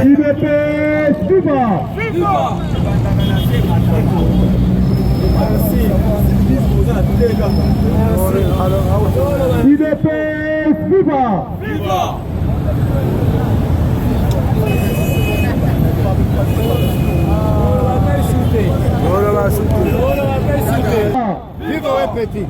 IDPS, viva! IDPS, viva! Viva o petit.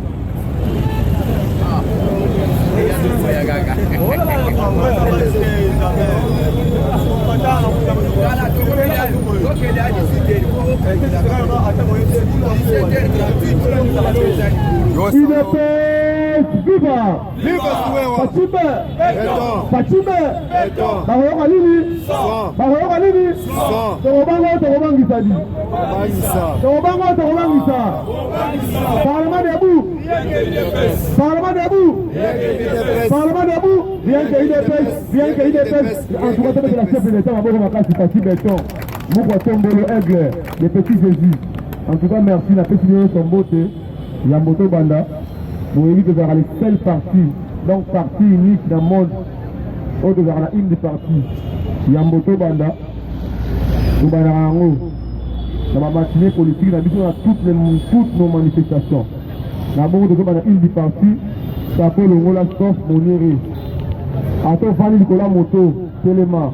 Viva! Viva Fatima! Fatima! Bahoyoka nini? Bahoyoka nini? Tokobangisa. Parlement debout! Parlement debout! Parlement debout! Bien que IDPS. En tout cas, c'est la chef de l'État, on va passer parti béton. Moukwa Tombolo Aigle, les petits Jésus. En tout cas, merci, la petite vidéo son beauté. Yamboto Banda. Pour éviter de voir les seuls partis, donc parti unique dans le monde, ou de voir la une des partis. Yamboto Banda. Nous allons dans ma matinée politique, nous avons toutes nos manifestations. Nous avons une des partis, ça s'appelle le Rola Stoff Monéré. Attends, Fanny Nicolas Moto, Téléma,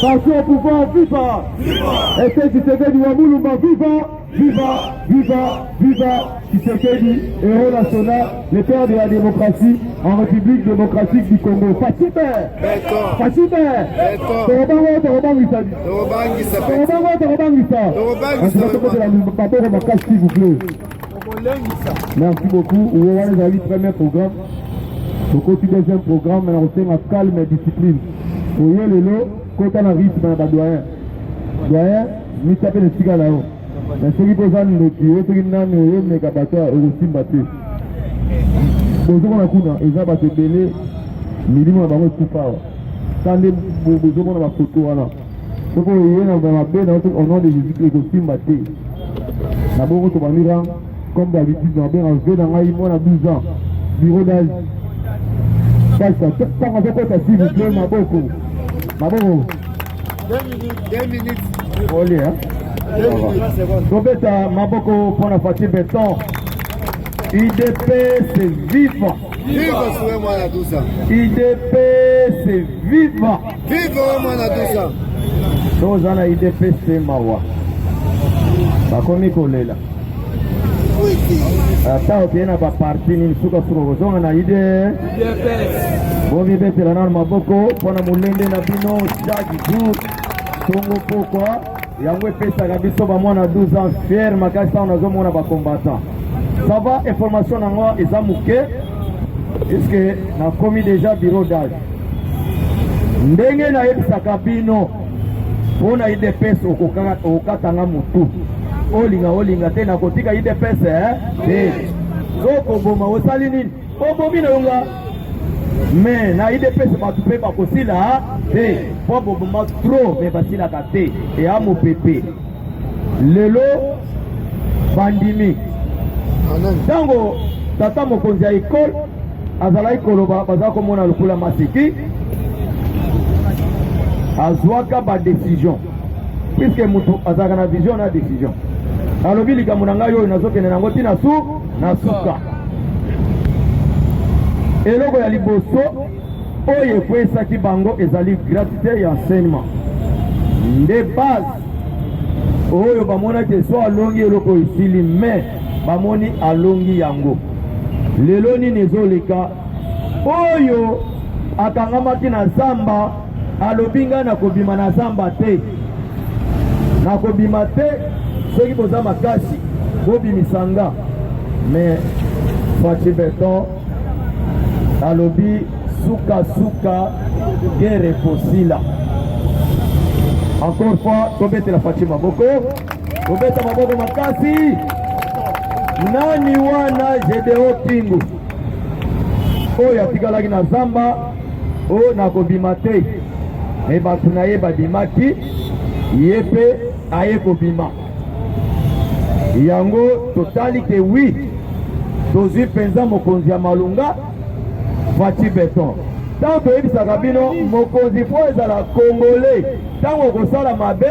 Parti au pouvoir, viva! Et c'est Tshisekedi Wamulumba, viva! Tshisekedi, héros national, le père de la démocratie en République démocratique du Congo. Fatima! S'il vous plaît. Merci beaucoup. On va les premier programme. Au deuxième programme, on fait un calme et discipline. Vous voyez le lot, quand on a rythme dans le doyen, nous tapons les cigares là-haut. Mais ceux qui posent un autre, ceux qui n'ont pas de bateau, ils aussi battu. Bonjour, on a coup, ils ont battu belé, minimum, on a battu pas. Quand les bonjour, on a ma photo, Ce qu'on y a dans la paix, au nom de Jésus-Christ, aussi maté. D'abord, on va comme d'habitude, on va enlever dans l'aïmon à 12 ans. Bureau d'âge. Ça, tant qu'on fait quoi, s'il vous plaît, Maboko. Maboko. 2 minutes. Allez, hein. Donc, Maboko pour la fatigue béton. IDP, c'est vivant. Viva sur moi à 12 ans. IDP, c'est vivant. Viva moi à 12 ans. Donc, on a IDP, c'est Mawa. Pas comme Nicolas. Ata ukienda pa parti ni suka kozonga na ide bovi bete la norma boko pona mulende na bino chaque jour tongo pokwa yangwe pesa kabiso ba mwana 12 ans fier makasi on azo mona ba combattant ça va information na moi ezamuke est-ce que na commis déjà bureau d'âge ndenge na yebisaka bino pona ide pesa okatanga mutu olinga te na kotika ide pesa te soko boma osali nini obomi na yonga me na ide pesa batu pe bakosila te po boboma trop me basilaka te eya mopepe lelo bandimi ntango tata mokonzi ya ekole azalaki koloba baza komona lokola masiki azwaka badécision puisque mutu azalaka na vision na décision alobi likambo na ngai oyo nazokende nango ntina na suka eloko ya liboso oyo ekwesaki bango ezali gratuité ya enseignement nde base oyo bamonaki so alongi eloko esili me bamoni alongi yango lelo nini ezoleka oyo akangamaki na zamba alobi ngai nakobima na zamba te nakobima te soki boza makasi bobimisanga me Fachi Beton alobi suka guerre posila encore fois tobetela Fachi maboko tobeta maboko makasi nani wana Gédéon Kingu oyo atikalaki na zamba oyo nakobima te me bato na ye babimaki ye mpe aye kobima yango totali ke wi tozwi mpenza mokonzi ya malunga Fachi Beton ntango toyebisaka bino mokonzi po ezala kongole ntango okosala mabe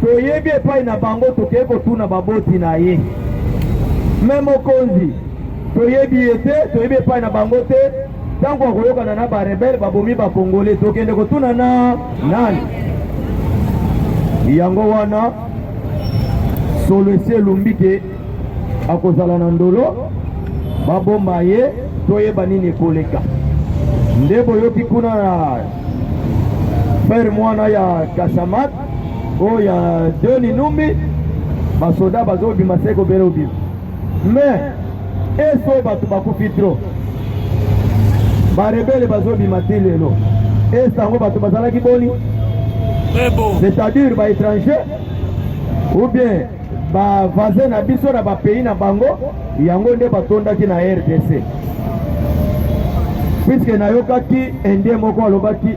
toyebi epai na bango tokei kotuna baboti na ye me mokonzi toyebi ye te toyebi epai na bango te ntango akoyokana na barebele babomi bakongole tokende kotuna na nani yango wana solo esi elumbi ke akozala na ndolo babomba ye toyeba nini ekoleka nde boyoki kuna na pere mwana ya Kasamat oyo ya Deni Numbi basoda bazobima se kobele obima me eso bato bakufi tro barebele bazobima te lelo esango bato bazalaki boni c'est-à-dire baétranger ou bien bavasin na biso na bapays na bango yango nde batondaki na RDC puisque nayokaki ende moko alobaki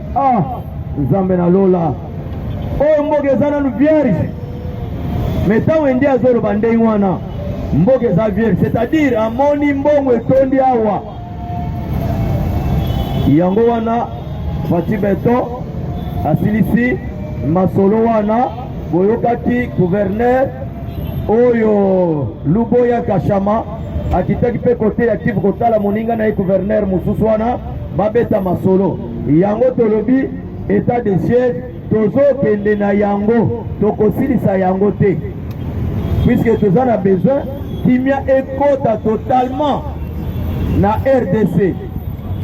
nzambe na lola oyo mboka eza nanu vierge me ntango ende azoloba ndenge wana mboka eza vierge c'est-à-dire amoni mbongo etondi awa yango wana Fachi Beton asilisi masolo wana boyokaki gouverneur oyo Luboya Kashama akitaki pe kote ya Kivu kotala moninga na gouverneur mosusu wana babeta masolo yango tolobi état de siège tozokende na yango tokosilisa yango te puisque toza na besoin kimia ekota totalement na RDC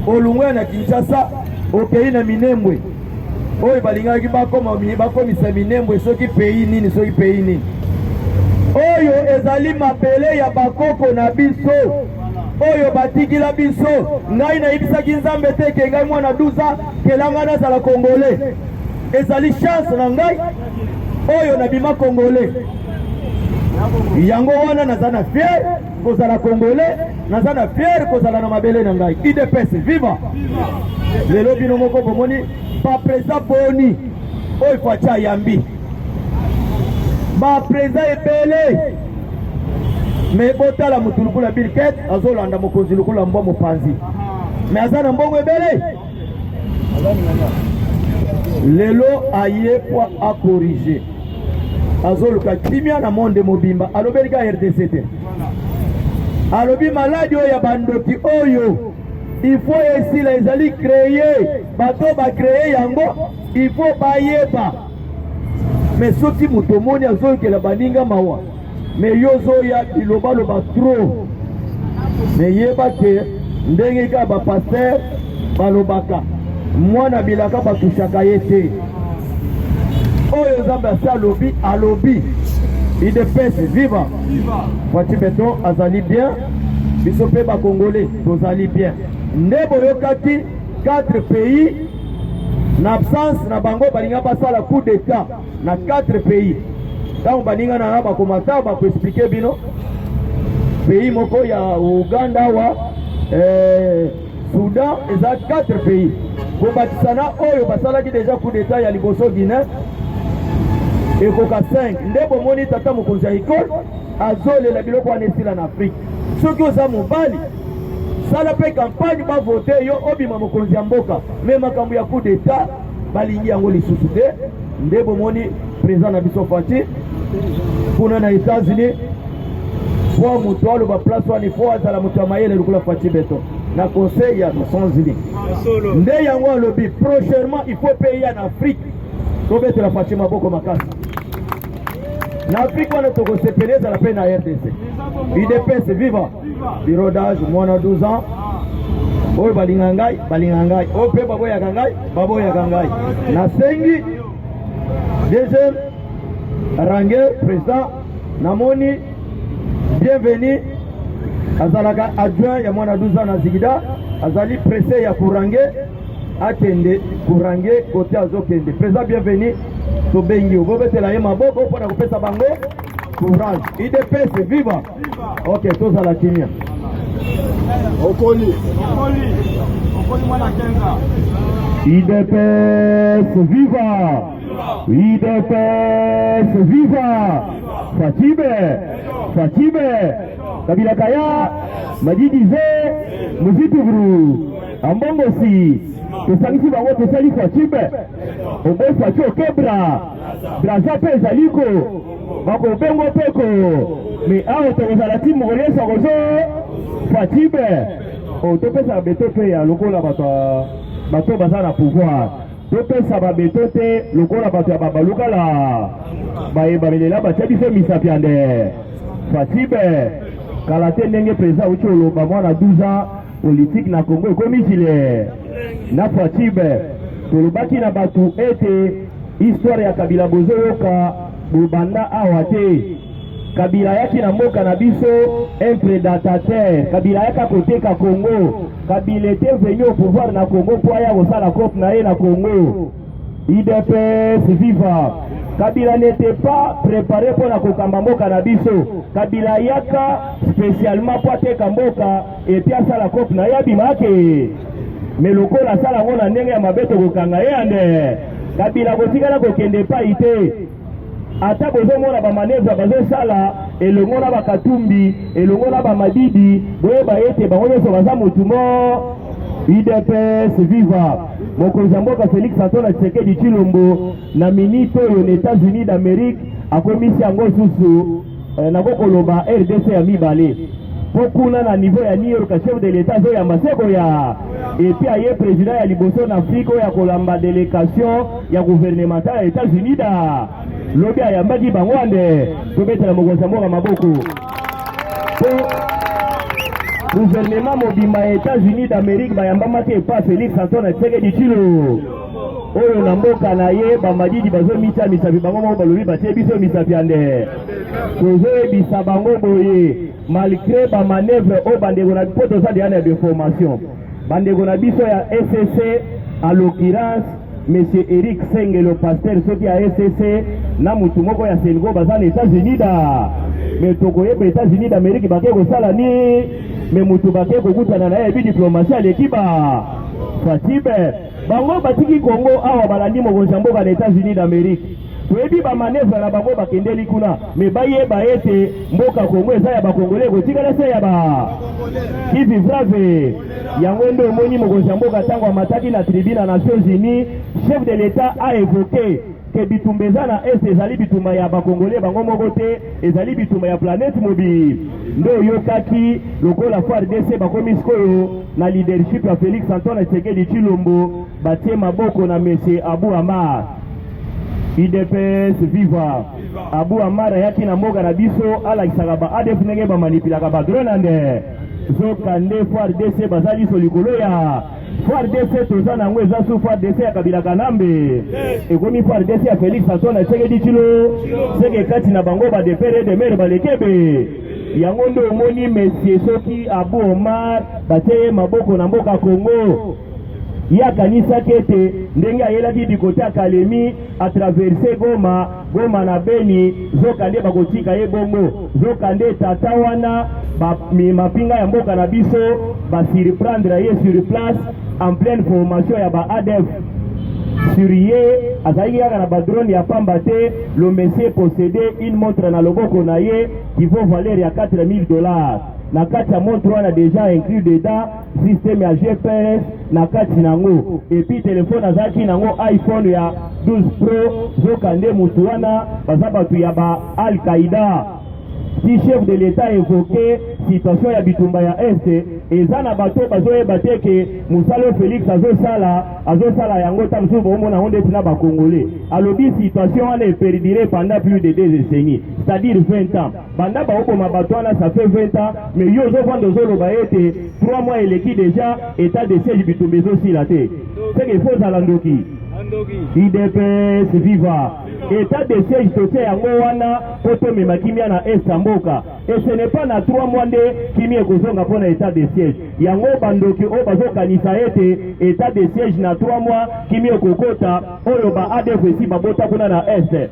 olungwe na Kinshasa okei na Minembwe oyo balingaki bakomisa Minembwe soki pays nini oyo ezali mapele ya bakoko na biso oyo batikila biso ngai nayebisaki nzambe te ke ngai mwana 12 kelanga nazala congolais ezali chance na ngai oyo nabima congolais yango wana naza na fier kozala congolais naza na fier kozala na mabele na ngai IDPS viva lelo bino moko bomoni ba président boni oyo facha yambi ba président ebele me botala mutu lukula bilket azolanda mokonzi lukula mbwa mopanzi me aza na mbongo ebele lelo aye kwa akorige azoluka kimia na monde mobimba alobeli ka RDC te alobi maladi oyo ya bandoki oyo il faut esila ezali créer bato bacreye yango il faut bayeba mais soki moto omoni azoyokela baninga mawa mais yo ozoya bilobaloba trop mais yeba ke ndenge kaka bapaster balobaka mwana bilaka batushaka ye te oyo nzambe asi alobi idepese viva Fachi Beton azali bien biso mpe bakongolais tozali bien nde boyokaki 4 pays na absence na bango balinga basala coup d'état na 4 pays ntango baninga na bakomata bakoexplike bino pays moko ya Uganda wa Soudan eza 4 pays kobatisana oyo basalaki deja coup d'état ya liboso Guinée ekoka 5 nde bomoni tata mokonzi ya ekole azolela biloko wana esila na Afrique soki oza mobali sala mpe campagne bavote yo obima mokonzi ya mboka me makambo ya coup d'état balingi yango lisusu te nde bomoni président na biso Fachi kuna na États-Unis po moto aloba place wana ifo azala moto ya mayele lokola Fachi Beton na conseil ya Nations Unies nde yango alobi prochainement il faut payer en Afrique tobetela Fachi maboko makasi na Afrique wana tokosepeleza la peine à RDC IDPS viva birodage mwana 12 ans oyo balinga ngai oyo mpe baboyaka ngai na sengi deuxième ranger président namoni bienvenu azalaka adjoint ya mwana 12 ans na Zigida azali pressé ya kurange akende kurange kote azokende président bienvenu tobengi obobetela ye maboko mpona kopesa bango courage IDPS viva ok tozala kimia okoli mwana kenza IDPS viva IDPS viva Fachibe Kabila Kaya Majidize Muzituguru Ambongosi tosalisi bango tosali Fachibe obo Fachi okebra braza pe zaliko bakobengo peko me awo tokozala ti mokolesa kozo Fachibe topesa beto te ya lokola bato baza na pouvoir topesa babeto te lokola bato ya babalukala bayebamelela batia biso misapi ya nde Fachibe kala te ndenge président uti oloba mwana 12 ans politique na Congo ekomi chile na Fachibe tolobaki na bato ete histoire ya Kabila bozoyoka bobanda awa te Kabila yaki na mboka na biso un prédateur Kabila yaka koteka Congo Kabila était venu au pouvoir na Congo po aya kosala COP na ye na Congo IDPS viva Kabila n'était pas préparé pour la kokamba mboka na biso Kabila yaka spécialement po ateka mboka et puis asala COP na ye bimake mais lokola sala ngona ndenge ya mabeto kokanga ye ande Kabila kotikala kokende pa ite ata bozomona bamanevre bazosala elongo na bakatumbi elongo na bamadidi boyeba ete bango nyonso baza motu mo IDPS viva mokonzi ya mboka Félix Antoine Tshisekedi Tshilombo na minute oyo na États-Unis d'Amérique akomisi yango susu nakokoloba RDC ya mibale po kuna na niveau ya New York chef de l'État zo ya maseko ya epi aye président ya liboso na Afrique ya kolamba délégation ya gouvernemental ya États-Unis da lobi ayambaki bango ande tobetela mokonzi ya mboka maboko gouvernement mobimba ya États-Unis d'Amérique bayambamaki epa Félix Antoine Tshisekedi Tshilombo oyo na mboka na ye bamadidi bazomita misapi bango moko balobi batie biso misapi ande tozoyebisa bango boye malgré bamanevre oyo bandeko na po tozali ya déformation bandeko na biso ya SCC à l'occurrence monsieur Eric Sengelo pasteur soki ya SCC na mutu moko ya Sengo baza na États-Unis da mais tokoyeba États-Unis d'Amérique bake kosala ni mais mutu bake kokutana na ye bi diplomatie aleki ba Fachibe bango batiki Congo awa balandi mokonzi ya mboka na États-Unis d'Amérique toyebi bamanevre na bango bakendeli kuna me bayeba ete mboka Congo eza ya bakongole kotikala se ya ba qui vivrave yango nde omoni mokonzi ya mboka ntango amataki na tribune ya Nations Unies chef de l'État a évoqué que bitumba eza na este ezali bitumba ya bakongole bango moko te ezali bitumba ya planète mobile nde oyokaki lokola FARDC bakomi sikoyo na leadership ya Félix Antoine Tshisekedi Tshilombo batie maboko na Monsieur Abou Amar IDPS viva Abou Amar ayaki na mboka na biso alakisaka ba ADF ndenge bamanipulaka badrone nde zokande FARDC bazali so likolo ya FARDC toza nango eza su FARDC ya Kabila Kanambe ekomi FARDC ya Félix Antoine Tshisekedi Tshilo seke kati na bango badepere de mer balekebe yango nde omoni Monsieur soki Abou Omar batie maboko na mboka Congo yakanisaki ete ndenge ayelaki dikote ya Kalemi atraverse Goma na Beni zokande bakotika ye bongo zokande tata wana mapinga ya mboka na biso basiriprendre ye sur place en pleine formation ya ba ADF sur ye azalaki kaka na badrone ya pamba te le monsieur possédait une montre na loboko na ye qui vaut valeur ya $4000 na kati ya montre wana déjà inclus dedans système ya GPS na kati nango et puis téléphone azalaki nango iPhone ya 12 Pro zokande mutu wana baza batu ya ba Al-Qaïda. Si chef de l'État évoqué situation ya bitumba ya este eza na bato bazoyeba te ke musalo Félix azosala yango ta mosusu bomona ngo ndeti na bakongole alobi situation wana eperdure pendant plus de 2 décennies c'est-à-dire 20 ans banda baokoma bato wana ça fait 20 ans mais yo ozovanda ozoloba ete 3 mois eleki déjà état de siège bitumba ezosila te seke ifo ozala ndoki IDPS viva état de siège totie yango wana po tomema kimia na est ya mboka et ce n'est pas na 3 mois nde kimia ekozonga mpo na état de siège yango bandoki oyo bazokanisa ete état de siège na 3 mois kimia ekokota oyo ba ADF esi babota kuna na est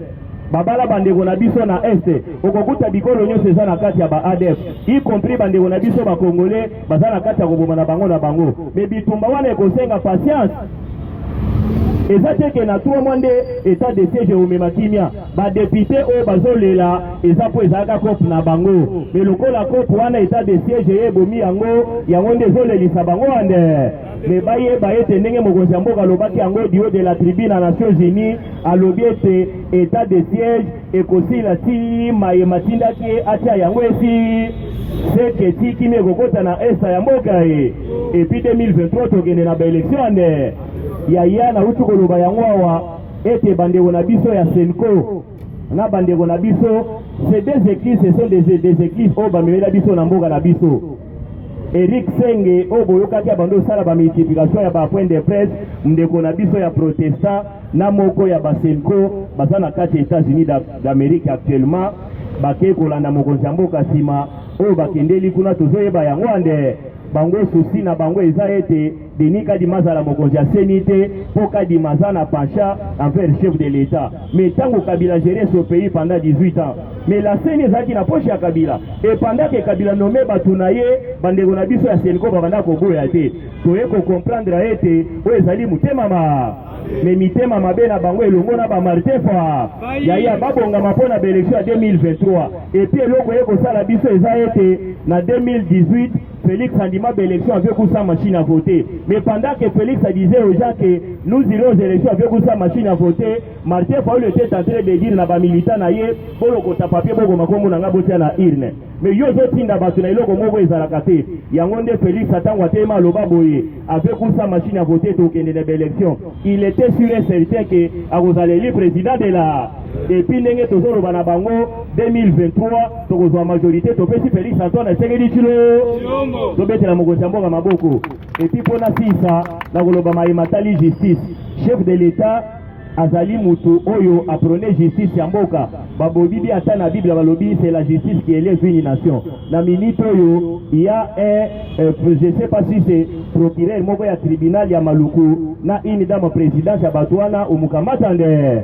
babala bandeko na biso na este okokuta bikolo nyonso eza na kati ya ba ADF y compris bandeko na biso bakongole baza na kati ya koboma na bango me bitumba wana ekosenga patience eza teke na 3 mois nde état de siège omema kimia badepute oyo bazolela eza po ezalaka kope na bango me lokola kope wana état de siège ebomi yango nde ezolelisa bango wande me bayeba ete ndenge mokonzi ya mboka alobaki yango dio de la tribune na Nations Unies alobi ete état de siège ekosila ti mayema tindaki atia yango esi seke ti kimia ekokota na esa ya mboka epi 2023 tokende na baélection nde yaya na utu koloba yango awa ete bandeko na biso ya Senko na bandeko na biso c'est des églises, ce sont des églises oyo bamemela biso na mboka na biso Eric Senge oyo boyokaki abando osala bamultiplication ya bapoint de presse ndeko na biso ya protestant na moko ya basenko baza na kati ya États-Unis d'Amérique actuellement bakei kolanda mokonzi ya mboka nsima oyo bakendeli kuna tozoyeba yango ande bango susi na bango eza ete Denis Kadima azala mokonzi ya seni te mpo Kadima aza na penchant envers chef de l'État mais ntango Kabila géré ce pays pendant 18 ans mais la seni ezalaki na poche ya Kabila et pendant que Kabila nommé batu na ye bandeko na biso ya seniko babanda koboya te toye kocomprendre ete oyo ezali motema mais mitema mabe na bango elongo na ba Martin Fa yaya babongama mpo na baélection ya 2023 et puis eloko ye kosala biso eza ete na 2018 Félix Andima l'élection avec sa machine à voter. Mais pendant que Félix disait aux gens que nous irons aux élections avec sa machine à voter, Martin Faoul était en train de dire na ba militant na ye bolo kota papier boko makombo na ngabotia na irne. Mais yo zo tinda batu na iloko moko ezalaka te. Yango nde Félix atangwa tema loba boye avec sa machine à voter tokende na élection. Il était sûr et certain que akozaleli président de la et puis ndenge tozoro bana bango 2023 tokozwa majorité topesi Félix Antoine Tshisekedi Tshilombo tobetela mokonzi ya mboka maboko et puis pona sisa na koloba matali justice chef de l'État azali mutu oyo aprone justice ya mboka babobi bi ata na Bible balobi c'est la justice qui élève une nation na minute oyo il y a je sais pas si c'est procureur moko ya tribunal ya Maluku na une dame présidence ya Batwana umukamata nde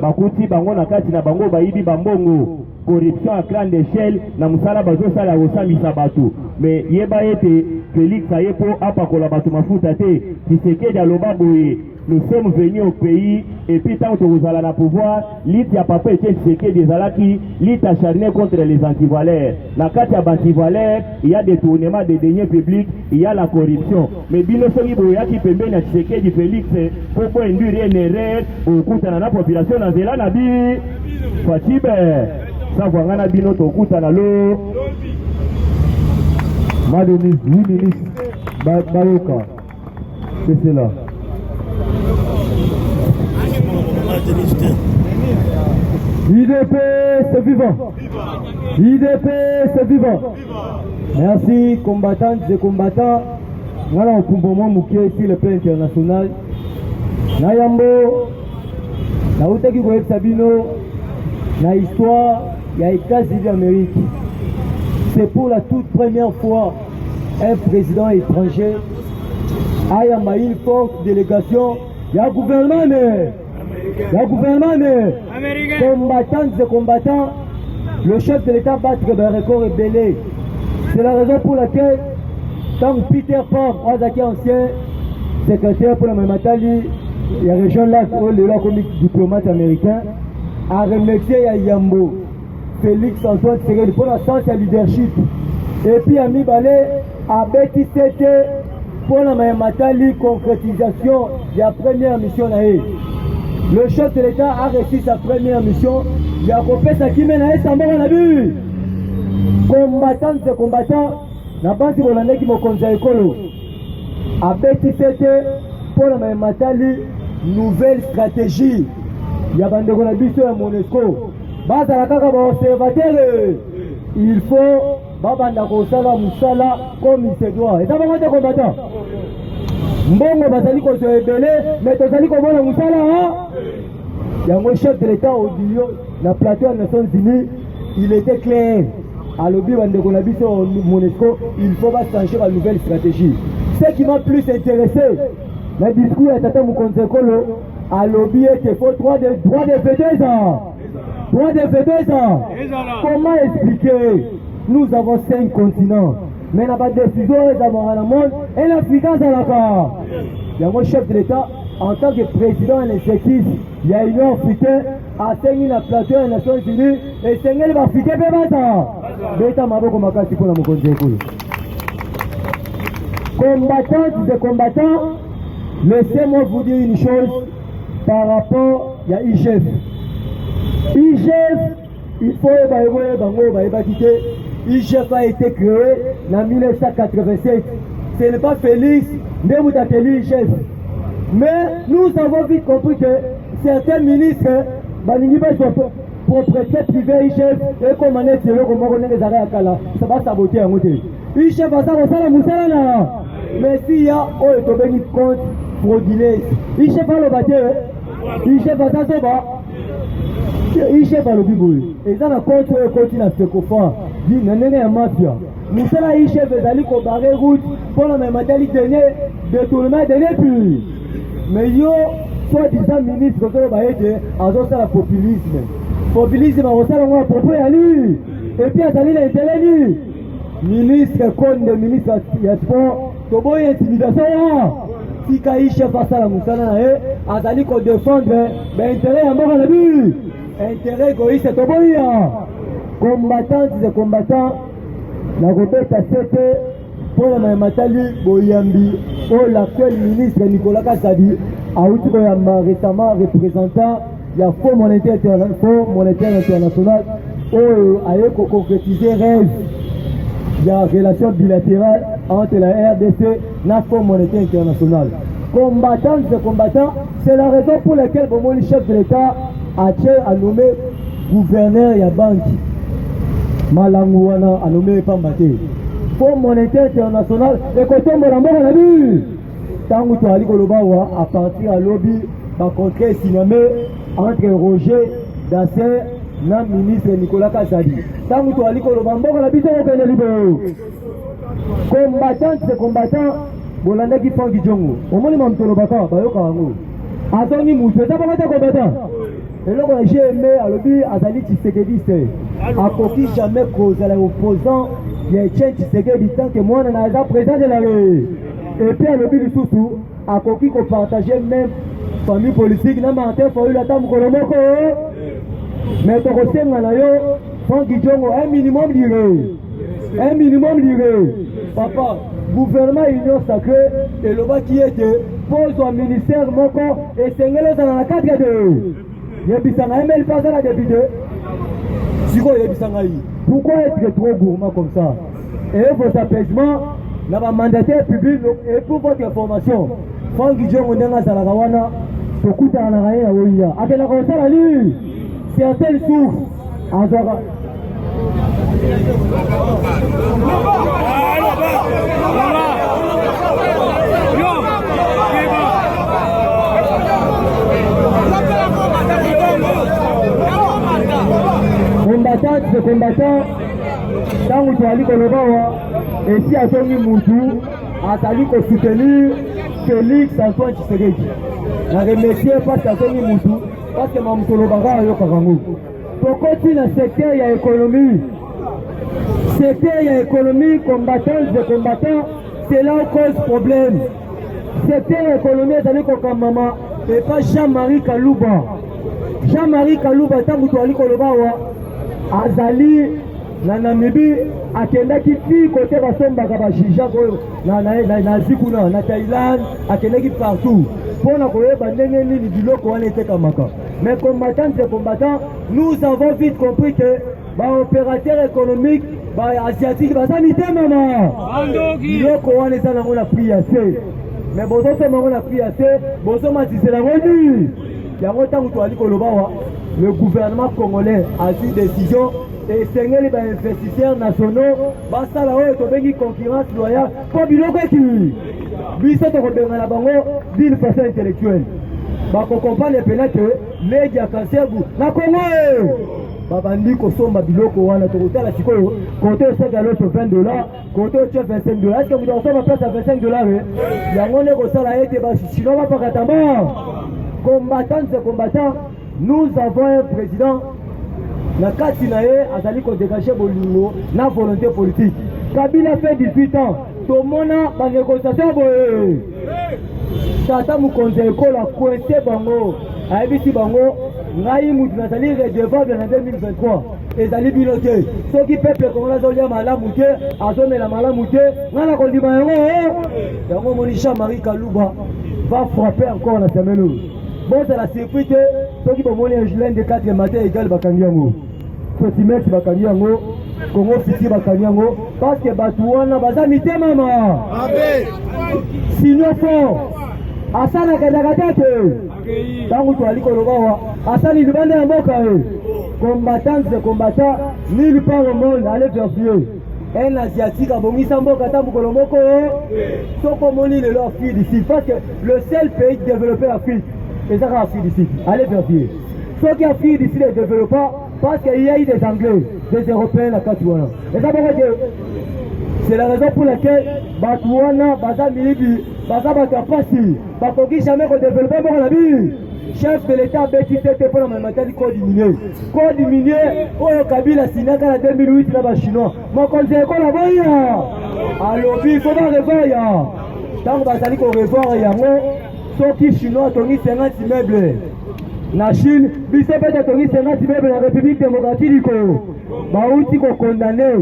bakuti bango na kati na bango bayibi bambongo corruption à grande échelle na musala bazo sala osambisa batu mais yeba ete Félix ayepo apakola batu mafuta te Tshisekedi aloba boye nous sommes venus au pays et puis tant que vous allez na pouvoir, l'île a papa été séqué des alaki, l'île acharné contre les antivalaires. La carte à antivalaires, il y a des tournements de deniers publics, il y a la corruption. Mais bino soki boya qui peut bien séqué du Félix pour induire une erreur au coût de la population dans zela nabi. Fatibe, ça voit na bino to coût na lo. Madenis, 8 ministres, Bayoka, c'est cela. IDP, c'est vivant. IDP, c'est vivant. Merci, combattantes et combattants. Voilà, on peut vraiment mouquer sur le plan international. Nayambo, Naoutaki Goyek Sabino, na histoire, il y a États-Unis d'Amérique. C'est pour la toute première fois un président étranger a une forte délégation. Il y a un gouvernement, combattantes et combattants, le chef de l'État battre le record est belé. C'est la raison pour laquelle, quand Peter Pan, ancien secrétaire pour la Mamatali, il y a région là, le diplomate américain, a remercié Yambo, Félix Antoine Tshisekedi pour la sens à leadership. Et puis Ami Balé a bêti pour la Mamatali concrétisation de la première mission. Le chef de l'État a réussi sa première mission. Il a coupé sa qui mène à la vue. Combattants et combattants, la base hollandaise qui m'a conseillé a bêti pour la Mamatali nouvelle stratégie. Il y a des gens à Monesco. Base à la carte observateur. Il faut Babanda Kosala Moussala comme il se doit. Et ça va être combattant. Mbongo bazali ko se rebelle, mais tozali ko bona Moussala. Il y a un chef de l'État au Dio, la plateau des Nations Unies, il était clair. À l'objet de Monesco, il faut pas changer la nouvelle stratégie. Ce qui m'a plus intéressé, le discours de Tata Moukonsekolo, à l'objet qu'il faut droit de vedeuse. Droit de vedeuse. Comment expliquer? Nous avons 5 continents. Mais n'a pas de décision dans le monde et l'Afrique dans la part. Il y a un chef de l'État, en tant que président de l'exécutif, il y a une africaine à tenir la plateau des Nations Unies et Seigneur va africain combattantes et combattants, laissez-moi vous dire une chose par rapport à IGF. IGF, il faut quitter. IGF a été créé en 1987. Ce n'est pas Félix, mais vous appelez IGF. Mais nous avons vite compris que certains ministres, propriété privée IGF, et comme on est sur le comment on est les arrêts à Kala, ça va saboter un côté. IGF va ça, Moussala. Mais s'il y a un compte frauduleux, IGF va le battre, IGF va ça, IGF va le bibouille. Et ça, la compte continue à se confondre. Dit, non, mafia. Moussala IGF est allé comparer route pour la même matérialité de tournement de plus. Mais yo, soit-disant ministre, a le populisme. Populisme, on a propos à lui. Et puis, à salir l'intérêt, ministre, contre le ministre de sport, Tobo et intimidation. Si Kaï chef à la Moussala, a salir qu'on défendre l'intérêt à mort à la vue. Intérêt égoïste, Tobo. Combattants et combattants, la Robert Tassete, pour la Mamatali Boyambi, pour l'actuel ministre Nicolas Kassadi, a récemment représentant le Fonds monétaire international, a concrétisé rêve. Il y a une relation bilatérale entre la RDC et le Fonds monétaire international. Combattants et combattants, c'est la raison pour laquelle le chef de l'État a nommé gouverneur de la banque. Malangouana a nommé Pambate. Fonds monétaire international, et côté Molambo on a vu. Tant que tu as dit que à partir à lobby, par contre, signamé entre Roger Dasser et le ministre Nicolas Kassadi. Tant que tu as dit que on a vu combattants et combattants, Bolanda qui font du Djongo. Au moins, on a Lobaka, Bayoka. Attendez, Moussou, ça va être combattant. Et là, j'ai aimé à l'objet Azali Tshisekedi, à qui jamais cause à l'opposant, il y a Tchèque Tshisekedi tant que moi, on a présent de la rue. Et puis à l'objet du Soussou, à qui qu'on partageait même famille politique na Martin Fayulu ata mokolo moko mais tokosenga na yo Franck Diongo un minimum d'iré papa gouvernement union sacrée et le bas qui était pose au ministère moko et sengelo dans la cadre de yebisanga ML pas la député siko yebisanga yi pourquoi être trop gourmand comme ça et vos apaisements na ba mandataire public et pour votre information Franck Diongo ndenga zalaka wana tokuta na raye ya oya akela ko sala li certaines sources azaka combattant tangu tuali kolobawa esi atongi mutu atali ko soutenir Félix Antoine Tshisekedi na remercier parce que atongi mutu parce que mamutolo banga yo kakangu tokoti na secteur ya économie combattants c'est là où cause problème secteur économie ezali kokamama et pas Jean-Marie Kalouba tangu tuali kolobawa azali na Namibie akendaki fi côté basombaka bajija na zikuna na Thaïlande akendaki partout pona koyeba ndenge nini biloko wana etekamaka mais combattant nous avons vite compris que opérateur économique asiatique baza mitemama biloko wana eza nango na prix assez mais bozosoma yango na prix assez bozomatisela yango ni yango ntango toali kolobawa le gouvernement congolais a pris décision et sengeli ba investisseurs nationaux basala oyo tobengi concurrence loyale po biloko eki biso tokobenga na bango d'une façon intellectuelle bakokomprendre pena ke legi ya kansergu na Congo babandi kosomba biloko wana tokotala sikoyo kote osaka loto $20 kote otie $25 est-ce que vous osomba place à $25 yango nde kosala ete basino bapakatama combattant nous avons un président na kati na ye azali ko dégager bolingo na volonté politique Kabila fait 18 ans tomona ba négociation boye tata mukonzi ekola coincé bango ayebisi bango ngai mutu nazali redevable na 2023 ezali bino te soki peuple congolais azolia malamu te azomela malamu te ngai na kondima yango moni Jean-Marie Kalouba va frapper encore na semaine bon c'est la surprise soki bomoni un juin de 4 matin égal bakangi yango Sotimex bakangi yango Congo Fiti bakangi yango parce que batu wana baza mitema mama sinon fort asana kadaka tete tangu tuali kolobawa asani libanda ya mboka combattant nulle part au monde allez vérifier un asiatique abongisa mboka ta mukolo moko soko moni le leur fille d'ici parce que le seul pays développé Afrique c'est ça la fille d'ici allez vérifier ceux qui a fille d'ici les développeurs parce qu'il y a eu des Anglais, des Européens à Katouana. Et ça c'est la raison pour laquelle Batouana, Baza Milibi, Baza Batapasi, Bakoki jamais qu'on développe pour la vie. Chef de l'État a bêti tête pour la matérialité du code minier. Code minier, oh Kabila Sinaka en 2008 là-bas chinois. Mon conseil est qu'on la voit. Alors, il faut pas revoir. Tant que Bazali qu'on revoit, il y a un sauf qui chinois, Tony 50 immeubles. La Chine, biso pete tongi 50 immeubles la République démocratique du Congo. Bauti ko condamné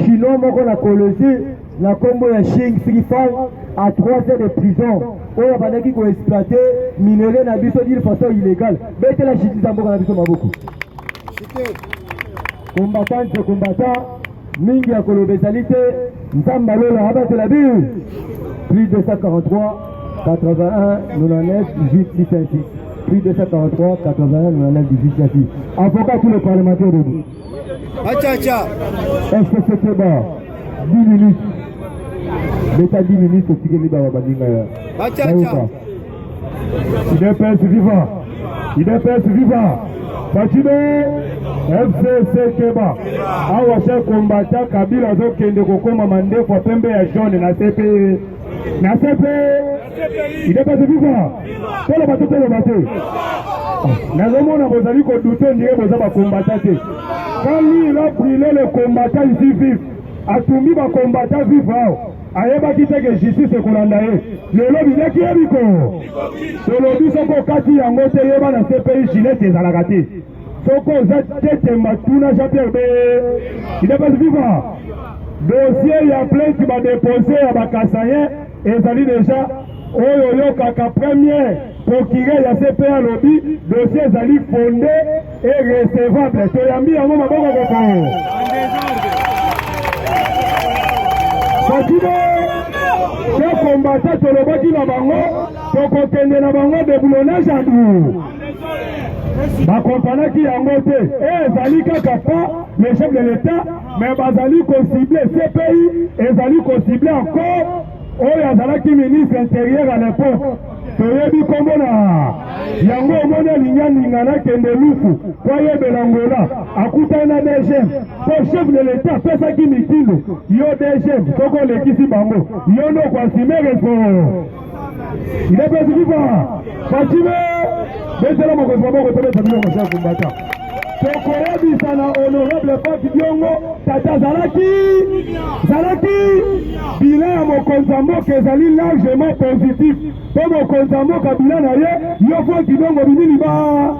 chinois moko na Colosie na kombo ya Xing Frifang à 3 ans de prison. Oyo bandaki ko exploiter minerai na biso d'une façon illégale. Bete la justice moko na biso maboko. Combattant mingi ya kolobezalité nzamba lola abate la ville. Plus de 243 81 99 18 656. Plus de 743, 81, 99, 18, 18. Avocat tous les parlementaires de vous. Acha. Est-ce que c'était bas 10 minutes. L'État 10 minutes, c'est ce que les bas Acha. Il est père vivant. Fatime, FCC Keba. Awa chef combattant Kabila zo kende kokoma mande kwa pembe ya jaune na CPE. Il est pas vivant. Pour le bateau, le bateau. Nazomona bozali ko douter ndiye bozaba combattant. Quand lui il a brûlé le combattant ici vif, a tombé ba combattant vivant. ayebaki te ke justice ekolanda ye lelo bileki ye biko tolobi soko okati yango te yeba na CPI gilete ezalaka te soko oza tete matuna Jean-Pierre be il est pas vivant dossier ya plainte badepose ya bakasayen ezali deja oyo oyokaka premier procureur ya CPI alobi dossier ezali fondé et recevable toyambi yango maboko koko Fatime te kombata tolobaki na bango tokokende na bango déboulonnage andu bakompanaki yango te ezali kaka pa le chef de l'État mais bazali kocible CPI ezali kocible encore oyo azalaki ministre intérieur à l'époque toyebi kombo na yango omoni alinga nakende lufu po ayebela ngola akutani na DGM po chef de l'État apesaki mitindo yo DGM soko olekisi bango yo ndoko asime reso il est pesi viva Fatime betela mokonzi maboko tobeta biloko chef kumbata tokoyebisa na honorable Papi Diongo tata zalaki bilan ya mokonzi ya mboka ezali largement positif po mokonzi ya mboka bilan na ye yo fo kidongo binini ba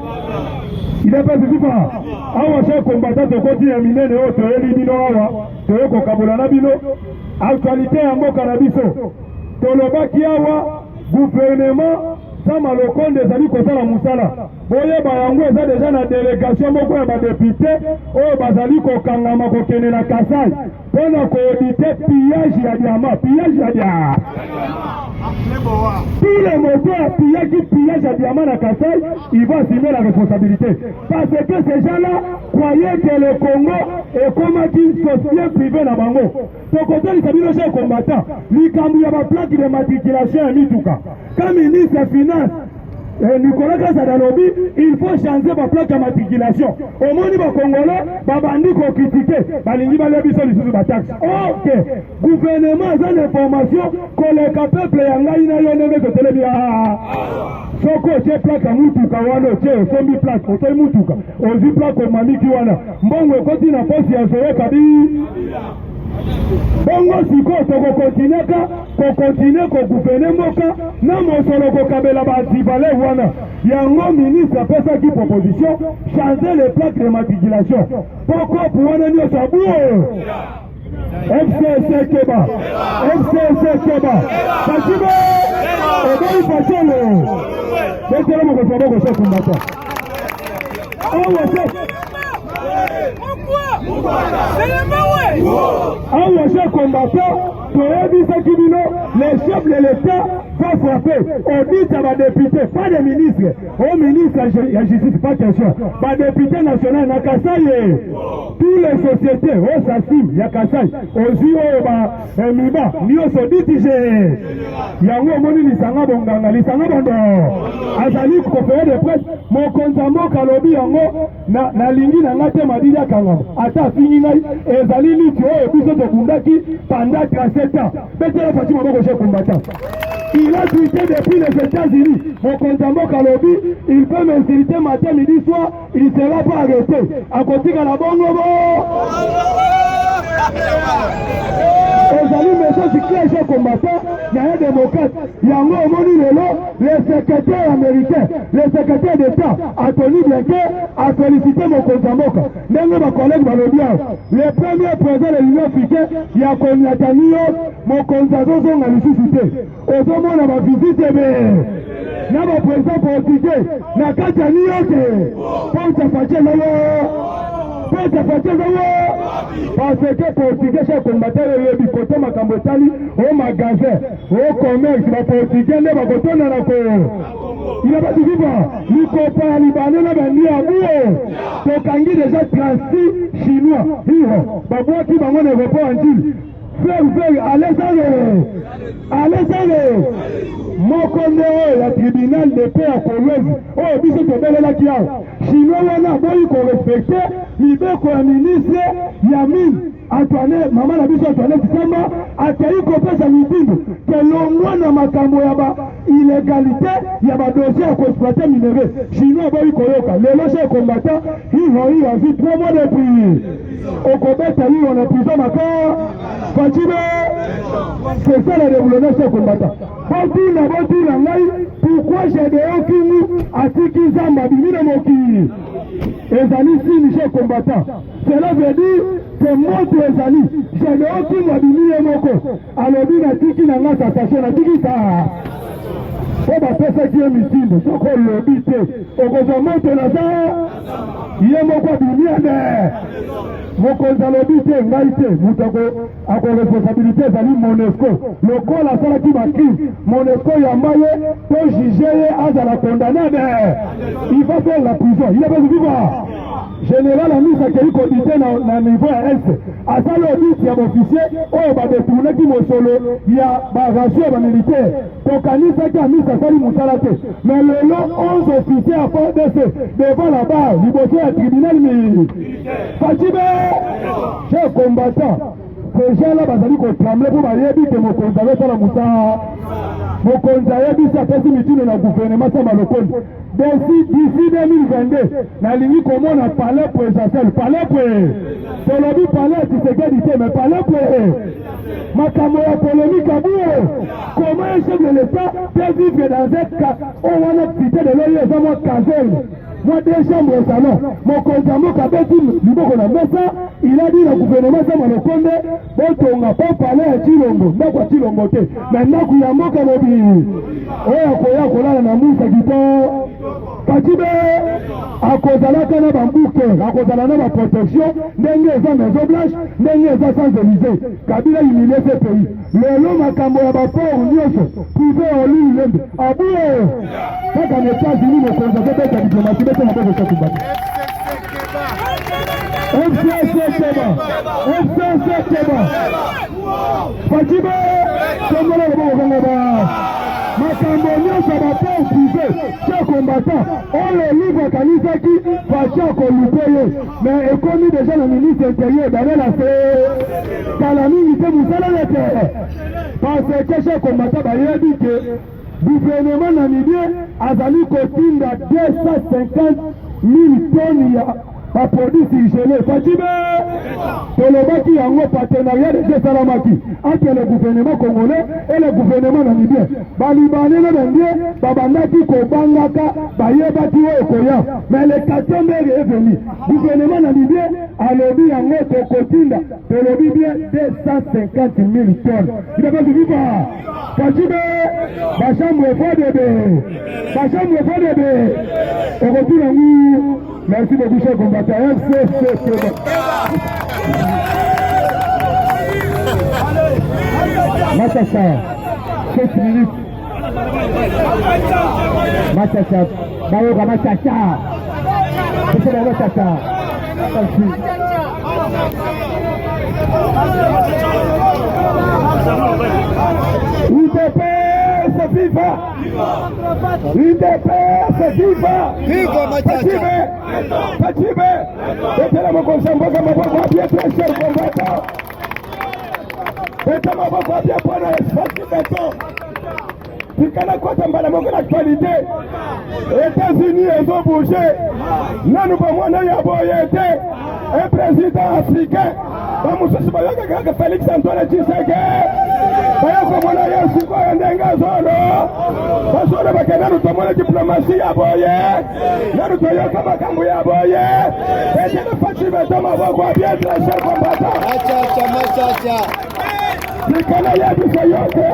il est pas viva awa che kombata tokoti ya minene oyo toyeli bino awa toye kokabola na bino actualité ya mboka na biso tolobaki awa gouvernement Sama Lokonde ezali kosala musala boyeba yango eza deja na délégation moko ya badepute oyo bazali kokangama kokende na Kasai mpona koaudite pillage ya diamant tous les motos à pillage à diamant à Kasai, ils vont assumer la responsabilité. Parce que ces gens-là croyaient que le Congo est comme une société privée dans Bango. Ton côté, il s'agit de ces combattants. Il y a une plaque de matriculation à Mituka. Comme ministre des Finances, Nicolas Kassadalobi, il faut changer ma plaque de matriculation. Au moins, les Congolais, babandi ko critiquer, balingi balebi sur les taxes. Ok, gouvernement a des informations que le peuple yanga ina yonenge ko telebia. Soko che plaque à Mutuka wana che sombi plaque, oto Mutuka. Ozi plaque au mamiki wana. Mbongo koti na posi ya zoe kabi. Bongo siko toko continue ko gouverner mboka na mosolo ko kabela ba zibale wana yango ministre pesa ki proposition changer les plaques de matriculation pourquoi pour wana nyo sabu FCC Keba Pasibe Oboi Pachelo Betelo mo ko sabo ko sokumbata Awa chef combattant, les chefs de l'État vont frapper. On dit à ma députée, pas de ministre. Au ministre, il justice, pas question. Ma députée nationale, na Kasai, toutes les sociétés, au Sassim, il y a Kasai, au Zio, Miba, Nioso, Ditige, Yango, Moni, Lisanga, Bonganga, Lisanga, Bondo, Azali, conféré de presse, mon konzamo, Kalobi, Yango, na lingi, na ngate, Madida, Kangam, Ata, Fini, Ezali, Litio, et puis de Kundaki, pendant 37 ans. Betela Fatima Boko chef combattant. Il a tweeté depuis les États-Unis. Mon konzamo, Kalobi, il peut m'insulter matin, midi, soir, il ne sera pas arrêté. À côté de la Bongo, Ozali message clair chef combattant, il y a un démocrate. Yango Omoni Lelo, le secrétaire américain, le secrétaire d'État, Anthony Blinken, a félicité mon konzamoka. Même ma collègue Balobia, le premier président de l'Union africaine, il y a Konyatanio, mon konzazozo n'a ressuscité. Ozomo n'a pas visité, mais n'a pas président portugais, n'a qu'à Tanio, pour se faire parce que portugais chef combattant le bikoto makambo tali au magasin au commerce la portugais ne bakoto na ko il a pas dit vivant ni copa libanais na bandi abuo to kangi déjà 36 chinois hiyo babwa ki bango ne report en dit frère allez mokonde la tribunal de paix à Kolwezi oh biso tobelela kiao chinois wana boyi ko respecter libeko ya ministre Yamin Antoine mama na biso Antoine Kisamba atayi kopesa mitindo kelongwa na makambo ya ba illégalité ya ba dossier ko exploiter minerai chinois boyi koyoka lelo chez combattant hiyo a vu 3 mois depuis okobeta hiyo na prison maka Fachibe C'est ça la révolution combattant. Botuna ngai, pourquoi j'ai des okimu atiki zamba bimine moki. Ezali si Michel combattant. Cela veut dire que moi tu ezali. J'ai des okimu bimine moko. Alors bien atiki nanga sa station atiki sa. On va faire ça qui est mitine. Donc on le dit. On va monter là ça. Il y a mon quoi bimine. mokonzi alobi te ngai te moto ako responsabilité ezali Monesco lokola asalaki bacrime Monesco yamba ye to juge ye azala condamné il va faire la prison il est pas vivre général amisa akei kodite na niveau ya est asali audit ya baofficier oyo badetournaki mosolo ya baratio ya bamilitaire tokanisaki amisa asali mosala te mais lelo 11 officier ya FARDC devant la barre liboso ya tribunal facibe chef combattant ces gens-là bazali kotremble mpo bayebi ke mokonzi azosala mosala mokonzi ayebisi apesi mitino na gouvernement sa malokondi d'ici 2022 nalingi komona palais présidentiel palais tolobi palais Tshisekedi te mais palais makambo ya polémique abuo comment un chef de l'État peut vivre dans un cas on wana cité de l'oyo eza mwa caserne moi deux chambres au salon mokonzi amoka beti liboko na mesa il a dit na gouvernement sa malokonde botonga po palais ya Chilombo ndako ya Chilombo te na ndako ya mboka lobi oyo akoya kolala na musa kito Kachibe akozalaka na bambuke akozala na baprotection ndenge eza maison blanche ndenge eza Champs-Élysées Kabila humilié ce pays lelo makambo ya baporo nyonso privé olilembe abuo kaka na États-Unis mokonzi azobeta diplomatie bete maboko sakubaki FCC Keba Kachibe tongola loboko kangaba makambo nyonso baporo privé chef combattant oyo livre akanisaki faci akolupe ye mais ekomi deja na ministre intérieur danela se kala mingi te mosalana te parce que chef combattant bayebi ke gouvernement namibien azali kotinda 250,000 tonnes ya baproduit surgelé facibe tolobaki yango partenariat de esalamaki entre le gouvernement congolais et le gouvernement namibien balibanais na bandie babandaki kobangaka bayebaki oyo koya mais le katombe est venu gouvernement namibien alobi yango tokotinda tolobi bien 250,000 tonnes idabaki viva facibe bachambre fodebe okotina ngu. Merci beaucoup, chers combattants. Machacha, 7 minutes. Machacha, Bayoga Machacha. C'est la Machacha. UDPS viva! UDPS viva! Viva Machacha! Kachibe! Betela mokonzi mboka maboko apia très cher combattant! Betela maboko apia pona espace béton! Tikana kota mbala moko l'actualité! États-Unis ezo bouger! Nanu bamwana ya boyete! Un président africain! Bamususu bayoka kaka Félix Antoine Tshisekedi! Bayoko mwana yesu kwa ndenga zolo! Basolo bakendanu tomona diplomatie ya boye! Nanu toyoka makambo ya boye! Etele facibe toma boko bien très cher combattant! Machacha! Tikana yebiso yote!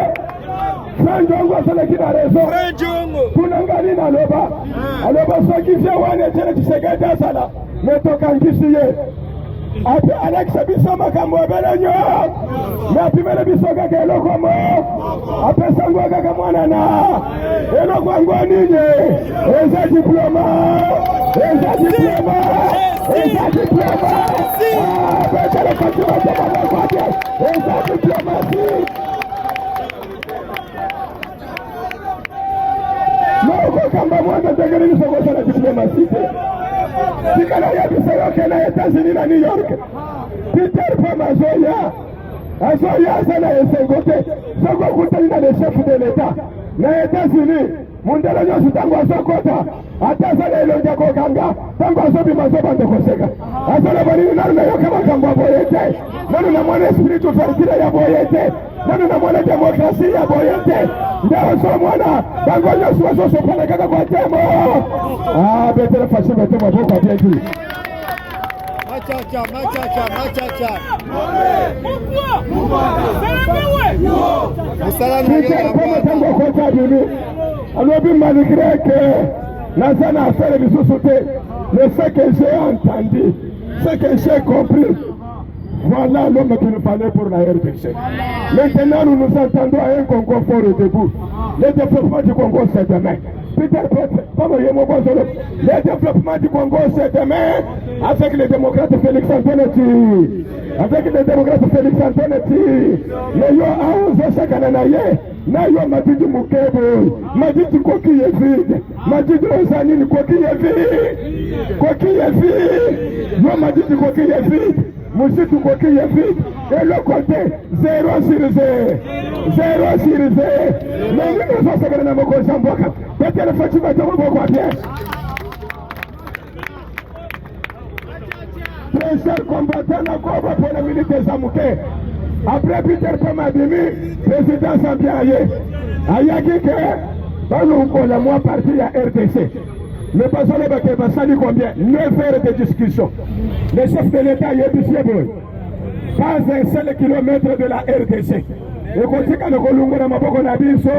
Franjongo asalaki na raison! Kunangani na loba! Aloba soki vye wane tele Tshisekedi asala! Metokangisi ye! Ape anakisa biso makambo ebele nyo me apimele biso kaka eloko mo apesa ngo kaka mwana na eloko yango nini eza diploma betele fatima temabakwate eza diplomasi nokokamba mwana tegeli biso kosala diplomasi te tikala ya biso yoke na États-Unis na New York Peter Pam azoya aza na esengo te soko kutani na le chef de l'État na États-Unis mundele nyosi tangu asokota atasala ilonja kokanga tangu asobi masoba ndokoseka asala bani nanu nayoka makambo aboyete nanu na mwana espiritu fertile ya boyete nanu na mwana demokrasi ya boyete ndio so mwana tangu nyosi wasoso pale kaka kwa temo betere fashiba temo boka tete machacha. Malgré que la zone a fait les sociétés, mais ce que j'ai entendu, ce que j'ai compris, voilà l'homme qui nous fallait pour la RDC. Maintenant, nous nous entendons à un Congo fort et debout. Le développement du Congo, c'est demain. Le développement du Congo, c'est demain avec les démocrates Félix Antonetti. Avec les démocrates Félix Antonetti. Le yo aouze chakananaye. Na yo Madidi Mukebo. Madidi Koki est vide. Madidi Ozanini Koki est vide. Koki est vide. Yo Madidi Koki est vide. Moussitou Koki est vide. Et le côté 0 sur 0. 0 sur 0. Mais nous sommes secrétaires de Moko Jamboka. Peut-être le fait que tu vas voir bien. Très chers combattants, pour la militaire Zamouké. Après Peter Pamadimi, président Zambiaye, Ayagike, dans le mois parti à RDC. Le patron de Bakeba, ça dit combien? 9 heures de discussion. Le chef de l'État y est ici, pas un seul kilomètre de la RDC. Et quand on a Colombo na maboko na biso,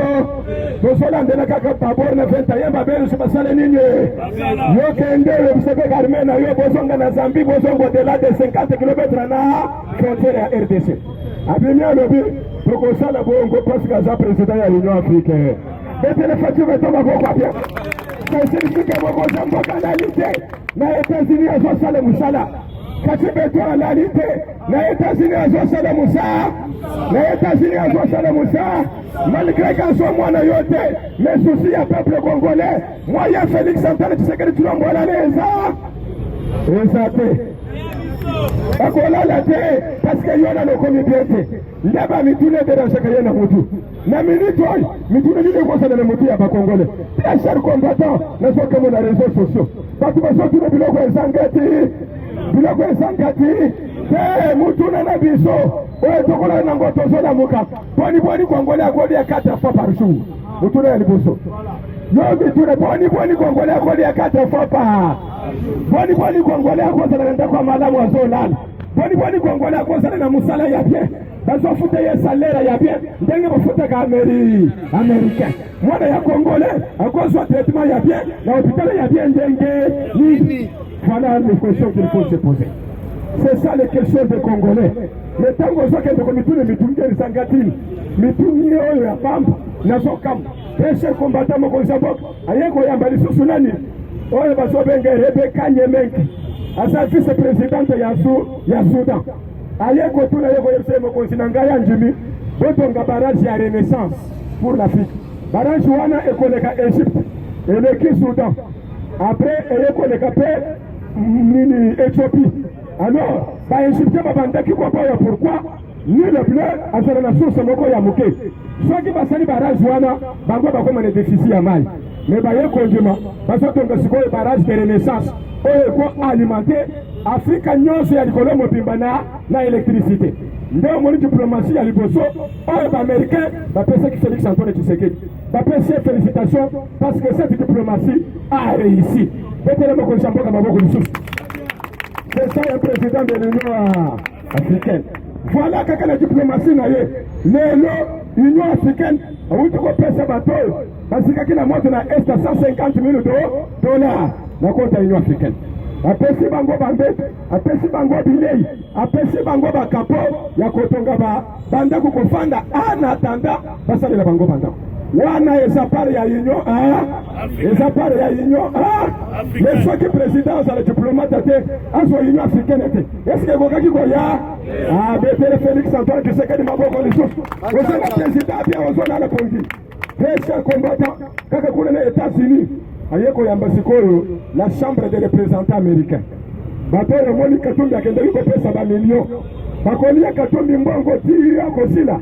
tozolandela kaka babor na 21 babelo se basala nini? Yo kende le msebe Carmen na yo bozonga na Zambie bozonga au-delà de 50 km na frontière ya RDC. Abimia lobi prokosala bongo parce que za président ya l'Union africaine. Betele fatima to maboko bien. Ça signifie que boko jambo kanalité na États-Unis azosala musala. Katibeto alalite na États-Unis azosala musa. Les États-Unis azosala musa. Malgré qu'en soit mwana yote, mais souci à peuple congolais. Moyen Félix Antoine Tshisekedi tulombo la leza. Ezate. Akolala te parce que yona no comité. Ndaba mitune de la chakayena mutu. Na minitoi, mitune ni ko sa na mutu ya ba congolais. Très chers combattants, ne sont que les réseaux sociaux. Parce que sont tous biloko ezangati. Biloko ezangati. Te mutu na biso. Oye tokola na ngoto zola muka. Boni Congolais akodi 4 fois par jour. Mutu na liboso. Yo mitune boni Congolais akodi 4 fois par. Boni Congolais akoza na ndako malamu azolala. Boni Congolais akoza na musala ya bien. Bazo futa ya salaire ya bien. Ndenge bafuta ka américain. Mwana ya Congolais akoza traitement ya bien. Na hôpital ya bien ndenge nini. Voilà les questions qu'il faut se poser. C'est ça les questions des Congolais. Mais tant que vous avez commis les mitungeri sangatini, mitungeri oyo ya pamba, nazokam. Très chers combattants Mokozabok, ayeko yambali susunani. Oyo basobenge Rebecca Nyemenki. Asa vice-présidente ya Soudan. Ayeko tuna yeko yese Mokozinangaya Njimi. Botonga barrage ya Renaissance pour l'Afrique. Barrage wana ekoleka Égypte. Eleki Soudan. Après ekoleka pe nini Éthiopie. Alors, par Égyptien babandaki kwa payo pourquoi ni le bleu azala na source moko ya muke. Soki basali barrage wana bango bakoma na déficit ya mai. Mais baye konjuma basotonga sikoyo barrage de Renaissance oyo ko alimenter Afrika nyonso ya likolo mobimba na électricité. Ndio moni diplomatie ya liboso oyo ba américain bapesa ki Félix Antoine Tshisekedi. Bapesa félicitations parce que cette diplomatie a réussi. Betele moko chamboka maboko lisusu. C'est ça le président de l'Union africaine. Voilà que la diplomatie n'a eu. L'Union africaine a eu de pesa bateau. Parce qu'il a monté à est à 150 000 $. La compte de l'Union africaine. Après si bango bandé, après si bango bilei, après si bango bakapo, ya kotonga banda kukofanda en attendant passer de la bango banda. Wana ezapare ya union ezapare ya union mais soit que président za le diplomate était aso union africaine était est-ce que kokaki koya betele Félix Antoine Tshisekedi maboko lisusu ozana président bien ozana la pongi très cher combattant kaka kuna na États-Unis ayeko yamba sikoyo la chambre des représentants américains batoro moni katumbi akendeli ko pesa ba millions bakolia katumbi mbongo ti akosila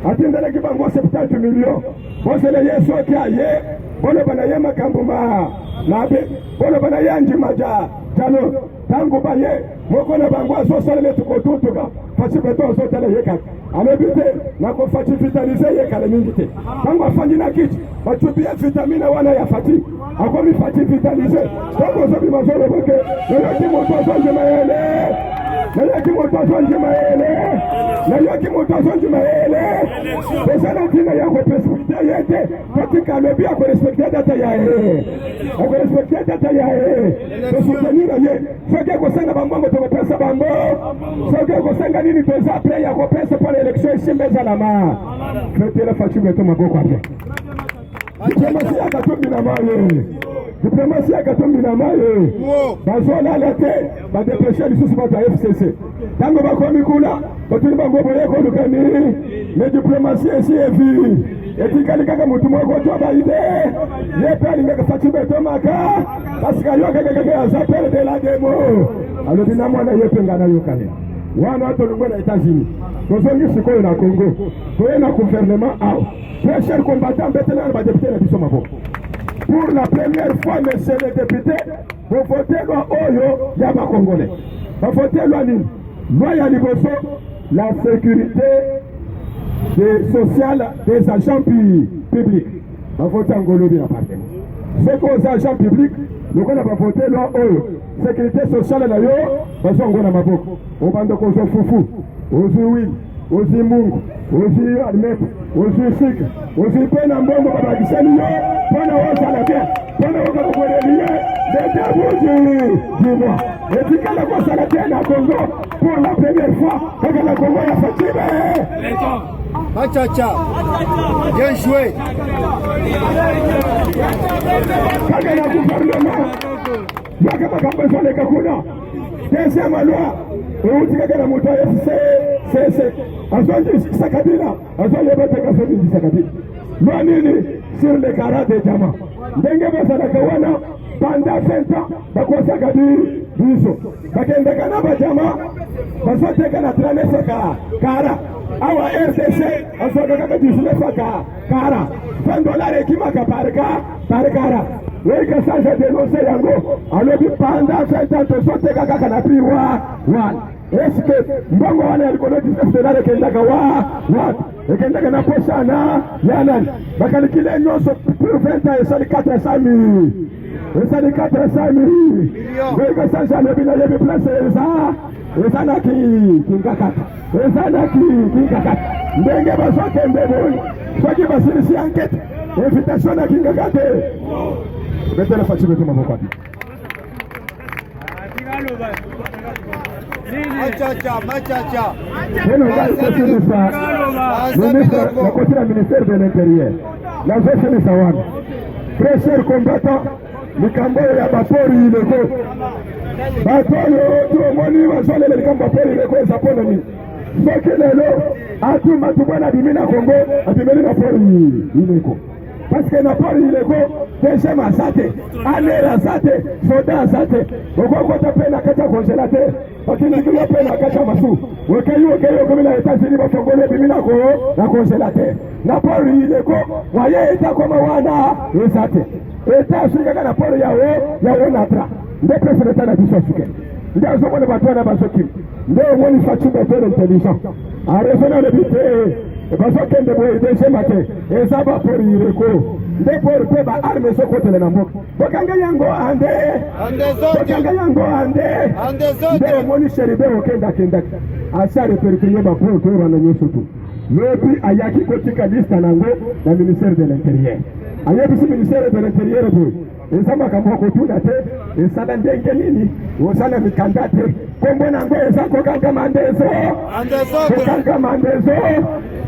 atendele ki bango 70 millions. Bosele yeso ki aye bolo bana yema kambuma nabe bolo bana yanji maja tano tangu baye moko na bango azosala tukotutuka fasi beto azotala yeka amebite na kofati vitalize yeka le mingi te tangu afandi na kiti batubia vitamina wana ya fati akomi fati vitalize tangu zobi mazole boke nayaki moto azonje maele nayaki moto azonje maele nayaki moto azonje maele besana tina ya respekte yete katika mebi ya respekte data ya ako respekte data ya soutenir ye soki kosenga bambongo tokopesa bango soki kosenga nini toza apres ya kopesa pona election esimba ezalama fetela faci beto maboko apre diplomasi ya katombi na maye diplomasi ya katombi na maye bazolala te badepeshe lisusu bato ya FCC ntango bakomi kuna batuni bango boye kolukani ne diplomasi esi evi etikali kaka mutu moko to baide ye pe alingaka faci beto maka pasika yo kekekeke aza pere de la demo alobi na mwana ye pe nga nayokani wana atolongwe na États-Unis tozongi sikoyo na Congo toye na gouvernement awa très cher combattant mbetela na badepute na biso maboko pour la première fois monsieur le député voter loi oyo ya bakongolais voter loi nini loi ya liboso la sécurité sociale des agents publics voter ngolobi na parlement c'est qu'aux agents publics lokola voter loi oyo sécurité sociale na yo bazongo na maboko obanda kozo fufu ozi wili ozi mungu ozi almepe ozi sika ozi pena mbongo babakisani yo pona wosala bien pona wokakokwelelie detabuji jibwa etikala kosala bien na Congo pour la première fois kaka na Congo ya Facibe Machacha, bien joué. Kaka na gouvernement yaka makambo le kakuna deuxième loi utika na moto FCC azonji sakabila azonji bataka fodi sakabila loi nini sur les carats de jama ndenge basala kawana pendant 20 ans bakosa kadi biso bakenda kana bajama basoteka na tranesa kara awa RDC asoka kaka 19 kara $20 kimaka par kara weka sasa denonse yango alobi pendant 20 ans tosoteka kaka na prix wa est-ce que mbongo wana alikolo $19 kendaka wa ekendaka na posa na yana bakalikile nyonso pour 20 ans esali 400,000 esali 400,000 weka sasa alobi na yebi place eza na kinkakata eza na kinkakata ndenge bazokende boyi soki basilisi enquête invitation na kinkakate betela Facibe to maboko ati Machacha. Le ministère de l'Intérieur. La gestion de Sawan. Très cher combattant, le Camboya ya Bapori ileko. Bapori tu moni wasole le Camboya ileko Japonani. Soki lelo atu matubana bimina Congo, abimeli na pori ileko. Parce que na pori ileko deshe masate, anera sate, soda sate. Okoko tapena kacha congélateur. Wakini kilo pena kacha masu. Wakayo kumi na États-Unis bafongole bimina ko na congélateur. Na pori ileko waye ita kwa wana esate. Eta shika na pori yawo natra. Nde president na biso suke. Nde azomona batwana basokim. Nde woni Facibe to intelligent. A raisonner le bité. Basokende boye deshe mate. Ezaba pori ileko. Nde pori pe ba arme sokote na mboka. Bokanga yango ande nde woni sheribe okenda kenda. Asa repercuter ba pori to wana nyoso tu. Lobi ayaki kotika lista nango na ministère de l'Intérieur. Ayebisi ministère de l'Intérieur boye. Ezama kama kotuna te esala ndenge nini osala mikanda te kombo nango eza kokanga mandezo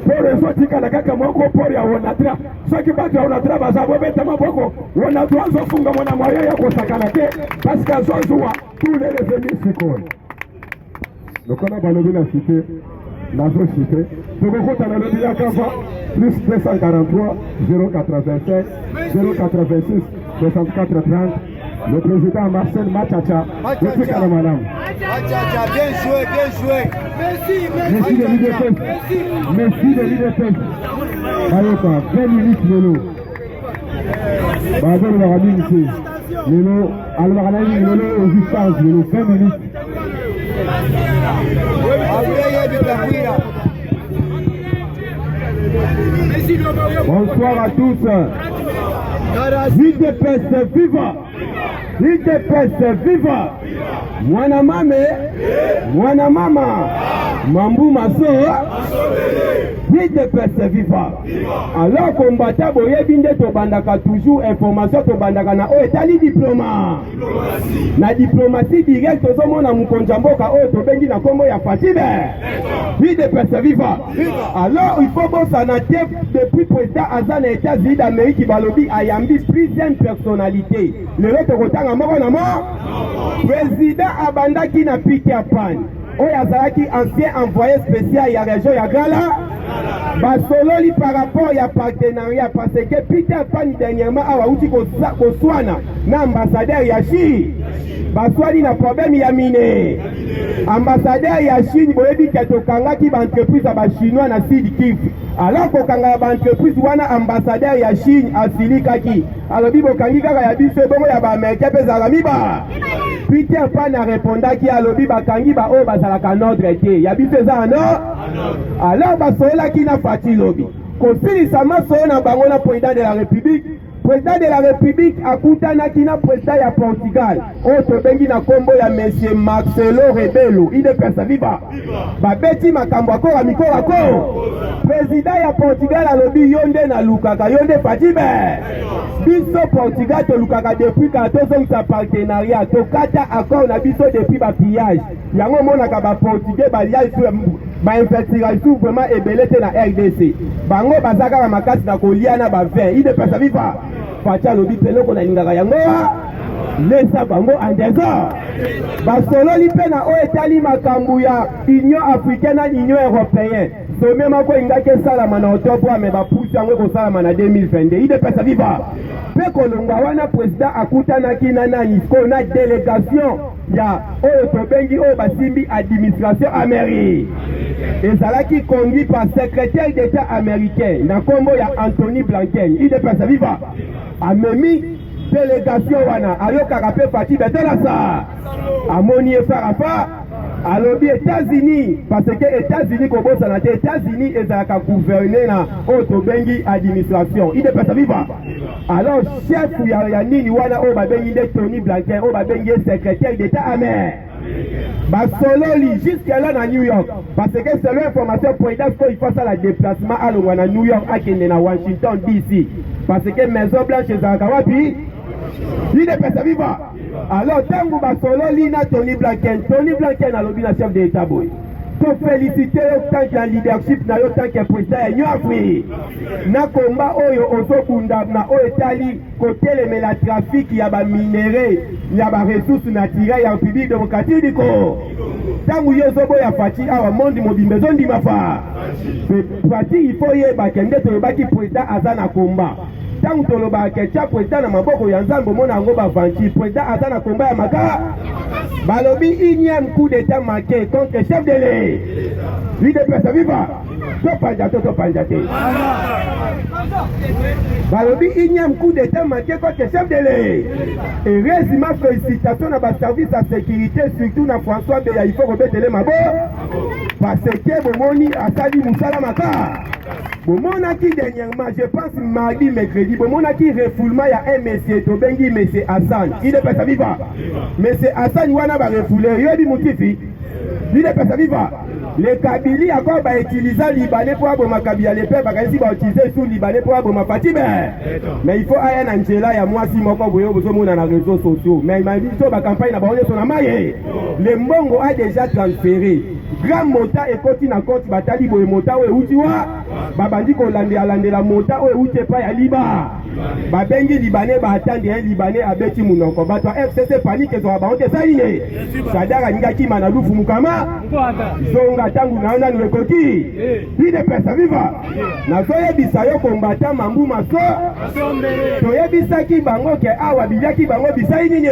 poro ezotikala kaka moko pori ya onatra soki bato ya onatra baza bobeta maboko onatra azofunga mona moyen ya kosakana te parce que azozuwa tous les revenus sikoyo lokona balobi na cité nazo cité tokokota na lobi ya kava plus 243 085 086 64 30. Le président Marcel Machacha. Machacha, bien joué. Merci de l'IDPS. Merci de l'IDPS. Ayoka, 20 minutes de l'eau. Bazou la ramine ici. Lelo, Al-Maranaï, Lelo, aux distances, Lelo, 20 minutes. Bonsoir à tous. UDPS viva! UDPS viva! Mwana mame, mwana mama, mambu maso, UDPS viva! Alors combattant boyebi nde tobandaka toujours information tobandaka na oyo etali diploma. Na diplomatie direct tozomona mukonza mboka oyo tobengi na kombo ya Fatibe. UDPS viva! Alors il faut bosana te depuis président Azan et États-Unis d'Amérique balobi ayambi plusieurs personnalités. Le reste kotanga moko na mo président abandaki na Peter Pan oyo azalaki ancien envoyé spécial ya région ya Gala basololi par rapport ya partenariat parce que Peter Pan dernièrement awauti koswana na ambassadeur ya Chine baswali na problème ya mine ambassadeur ya Chine boyebi ke tokangaki baentreprise ya bachinois na Sud Kivu alors kokanga ya baentreprise wana ambassadeur ya Chine asilikaki alobi bokangi kaka ya biso bongo ya baaméricain mpe ezalaka miba Peter Pan arépondaki alobi bakangi baoyo bazalaka notre te ya biso eza ano alors basolelaki na Fati lobi kosilisa masoyo na bango na président de la République. Président de la République akutanaki na président ya Portugal oyo tobengi na kombo ya monsieur Marcelo Rebelo UDPS viva babeti makambo akora mikoro ako président ya Portugal alobi yo nde nalukaka yo nde Fatibe biso Portugal tolukaka depuis ka tozongisa partenariat tokata accord na biso depuis bapillage yango omonaka baportugais baliai bainfiltration vraiment ebele te na RDC bango bazaka makasi na kolia na bavin UDPS viva Facha lobi peloko na lingaka yango lesa bango en désordre basololi mpe na oyo etali makambo ya Union africaine na Union européenne sommet moko ingaki esalama na octobre me bapusi yango ekosalama na 2022 UDPS viva mpe kolongwa wana président akutanaki na nani ko na délégation ya oyo tobengi oyo basimbi administration américaine ezalaki conduit par secrétaire d'état américain na kombo ya Anthony Blinken UDPS viva amemi délégation wana ayokaka mpe Fati betelasa amoni efarafa alobi États-Unis parce que États-Unis kobosana te États-Unis ezalaka gouverner na oyo tobengi administration UDPS viva alors chef ya nini wana oyo babengi nde Tony Blinken oyo babengi secrétaire d'état américain basololi jusque là na New York parce que selon information président il faut ça la déplacement à longwa na New York akende na Washington DC parce que Maison Blanche ezalaka wapi UDPS viva alors tangu basololi na Tony Blinken alobi na chef de l'État boy to féliciter yo tant que leadership na yo tant que président ya Union Afrique na komba oyo ozokunda na oyo etali kotelemela trafic ya baminere ya baressources naturelles ya République démocratique du Congo tangu yo ozoboya Fati awa monde mobimba ezondima fa Fati il faut yeba kende toyebaki président aza na komba tangu tolobaka tia président na maboko ya Nzambe omona yango bavanti président aza na komba ya maka balobi unième coup d'état marqué contre chef de l'État UDPS viva topanja te balobi unième coup d'état marqué contre chef de l'État et résima félicitation na ba service de sécurité surtout na François Beya il faut rebetele mabo parce que bomoni asali musala maka bomonaki dernièrement je pense mardi mercredi bomonaki refoulement ya un monsieur tobengi monsieur Hassan UDPS viva monsieur Hassan wana ba refouler yobi motifi UDPS viva les Kabili encore ba utiliser libanais pour aboma kabila les peuples ba ba utiliser sous libanais pour aboma Fatibe mais il faut aya na njela ya mwasi moko boyo bozomona na réseaux sociaux mais ma biso ba campagne na ba on na maye le mbongo a déjà transféré grand mota ekoti na compte batali boye mota we utiwa babandi ko landela mota we uti pa ya liba babengi libanais ba attendre un libanais abeti munoko bato FCC panique zo ba onte saine sadara ngaki manalufu mukama zonga tangu naona niwekoti UDPS viva na soye bisayo kombata mambu maso soye bisaki bango ke awa bidiaki bango bisai nini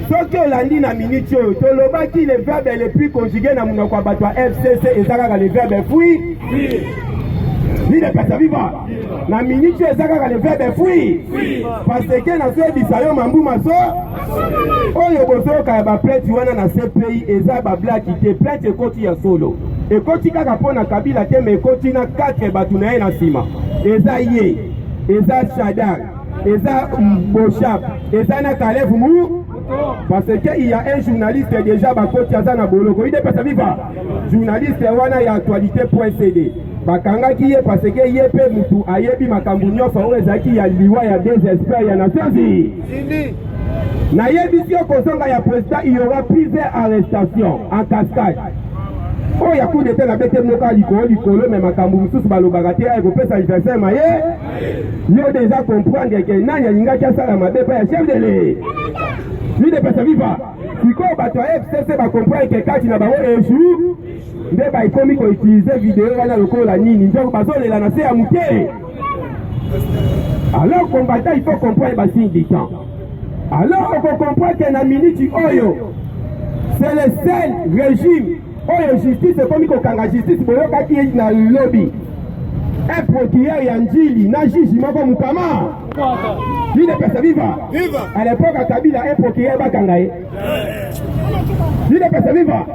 soki olandi na minute oyo tolobaki le verbe le plus conjugué na munoko bato FCC ezaka le verbe fui Ni de pesa viva. Na minute ezaka le verbe fuir. Parce que na so bisayo mambu maso. Oyo bozo ka ba plate wana na CPI eza ba black te plate ekoti ya solo. Ekoti kaka pona Kabila te me ekoti na 4 batu na ye na sima. Eza ye. Eza Chadar. Eza Bochap. Eza na Kalef Mou. Parce qu'il y a un journaliste déjà bakoti aza na boloko. Il est pas viva. Journaliste wana ya actualité.cd. Bakanga ki ye parce que ye pe mutu ayebi makambu nyonso oyo ezaki ya liwa ya des experts ya nationsi. Na yebi si okozonga ya président il y aura plusieurs arrestations en cascade. Oh ya coup d'état na bete moka likolo mais makambu mususu balobaka te ay kopesa adversaire maye. Yo déjà comprendre que nani alingaki asala mabe pa ya chef de l'État. Ni de pesa viva. Siko bato ya FCC ba comprendre que kati na bango échoue. Nde ba ikomi ko utiliser vidéo wana lokola nini njoko bazolela na se ya muke. Alors combattant il faut comprendre ba signe du temps. Alors on comprend que na minute oyo c'est le seul régime oyo justice komi ko kanga justice boyo kati na lobby. Un procureur ya njili na juge moko mukama. Ni de pesa viva. À l'époque à Kabila un procureur bakangaye. Ni de pesa viva.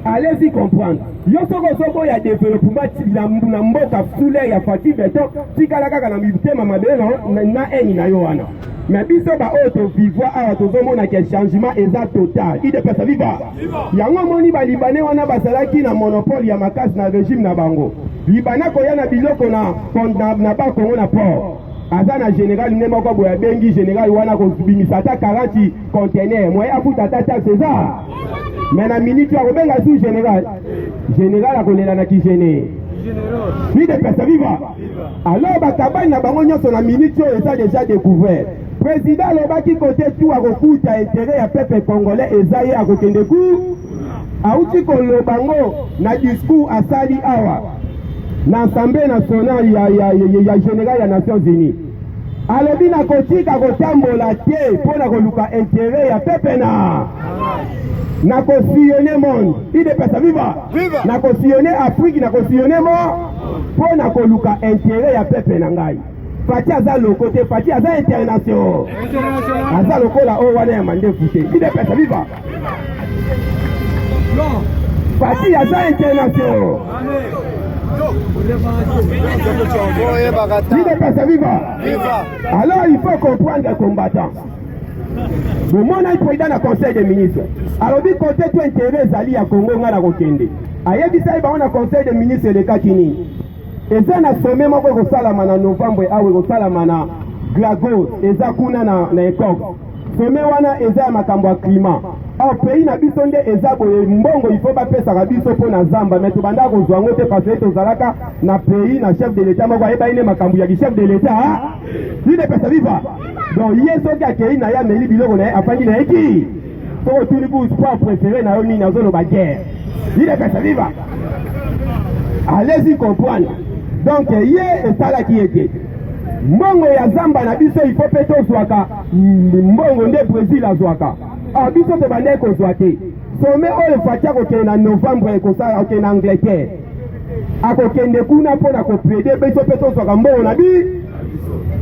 Allez-y comprendre. Yo soko ya développement na mboka fule ya Fati Beton tikala kaka na mibutema mabelo na eni na yo wana. Mais biso ba auto vivre awa tozomona que changement eza total. Il de pesa viva. Yango moni ba libanais wana basalaki na monopole ya makasi na régime na bango. Libanais ko yana biloko na ba Kongo na port. Aza na général nemoko boya bengi général wana ko bimisa ta 40 conteneurs. Moi afuta ta taxe ça. Mais na minute ya kobenga sous général akolela na kijene. Ni de pesa viva. Alors bakabani na bango nyonso na minute oyo eza déjà découvert. Président lobaki côté tout akokuta intérêt ya peuple congolais ezaye akokende ku. Auti kolobango na discours asali awa. Na Assemblée nationale ya général ya Nations Unies. Alobi na kotika kotambola te pona koluka intérêt ya peuple na kosillonner monde. Il de pesa viva. Na kosillonner Afrique na kosillonner mo pona koluka intérêt ya peuple na ngai. Fati aza loko te, Fati aza international. Aza lokola o wana ya mande fute. Il de pesa viva. Fati aza international. Il de pesa viva. Alors il faut comprendre les combattants. Le monde est président du conseil des ministres. Alors, du côté tout intérêt, Zali à Congo, on a la Rokende. Aïe, ça, on a conseil des ministres de Katini. Et ça, on a sommé, moi, au Salamana, novembre, au Salamana, Glagos, et ça, Kuna, na Ekok. Sommé, wana, et ça, Makambo, climat. Au pays, na bisonde, et ça, Mbongo, il faut pas faire ça, Rabiso, pour na Zamba, mais tout le monde, on doit parce que tout Zalaka, na pays, na chef de l'État, moi, et pas une Makambo, il y a du chef de l'État, il ne peut pas vivre. Donc, il y a ce qui a na ya meli biloko na afandi na eki. To tuli bu sport préféré na oni na zone ba guerre. Il est fait vivre. Allez-y comprendre. Donc, il est ça qui était. Mbongo ya Zamba na biso il faut peto zwaka. Mbongo nde Brésil a zwaka. Ah biso te bande ko zwate. Sommet o fatia ko na novembre ko sa ko na Angleterre. Akokende kuna pona ko plaider biso peto zwaka mbongo na bi.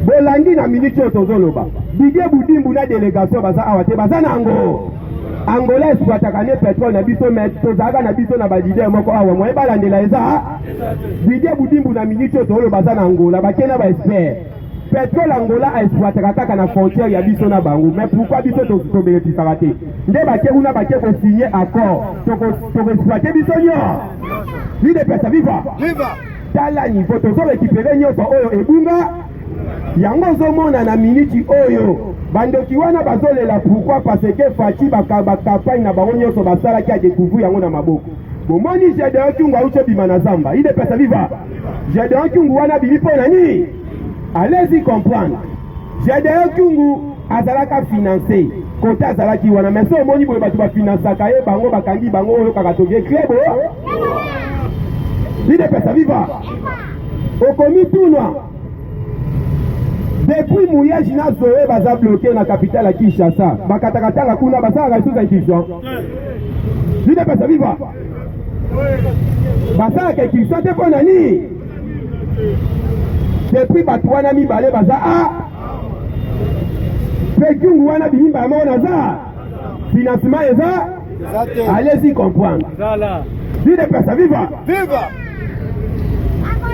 Bolandi na minute tozoloba. Didier Boudimbu na délégation baza awate baza nango. Angola exploitaka ne pétrole na biso mais tozaka na biso na ba leader moko awa mo ebalandela eza. Didier Boudimbu na minute tozoloba baza na Angola bakena ba expert. Pétrole Angola exploitaka kaka na frontière ya biso na bango mais pourquoi biso tobénéficiera te? Nde bake kuna bake ko signer accord to exploiter biso nyo. Ni de pesa viva. Tala niveau tozo récupérer nyo oyo ebunga. Yango zomona na minute oyo bandoki wana bazolela pourquoi parce que Fati ba campagne na bango nyonso basala ki a découvrir yango na maboko. Bomoni Gédéon Kyungu auche bima na Zamba. Il de pesa viva. Gédéon Kyungu wana bibi pona ni. Allez-y comprendre. Gédéon Kyungu azalaka financer. Kota azalaki wana mais so moni boye batu ba financaka ye bango bakangi bango oyo kaka to vie krebo. Il de pesa viva. Okomi tunwa. Depuis Mouya Jina Zoé baza bloqué na capitale à Kinshasa. Bakatakatanga kuna basala sous institution. Il ne peut pas vivre. Basala que Kinshasa te ponani. depuis bato wana mibale baza a mpe kiungu wana bimimba moko naza financement eza allez-y comprendre vie de pesa viva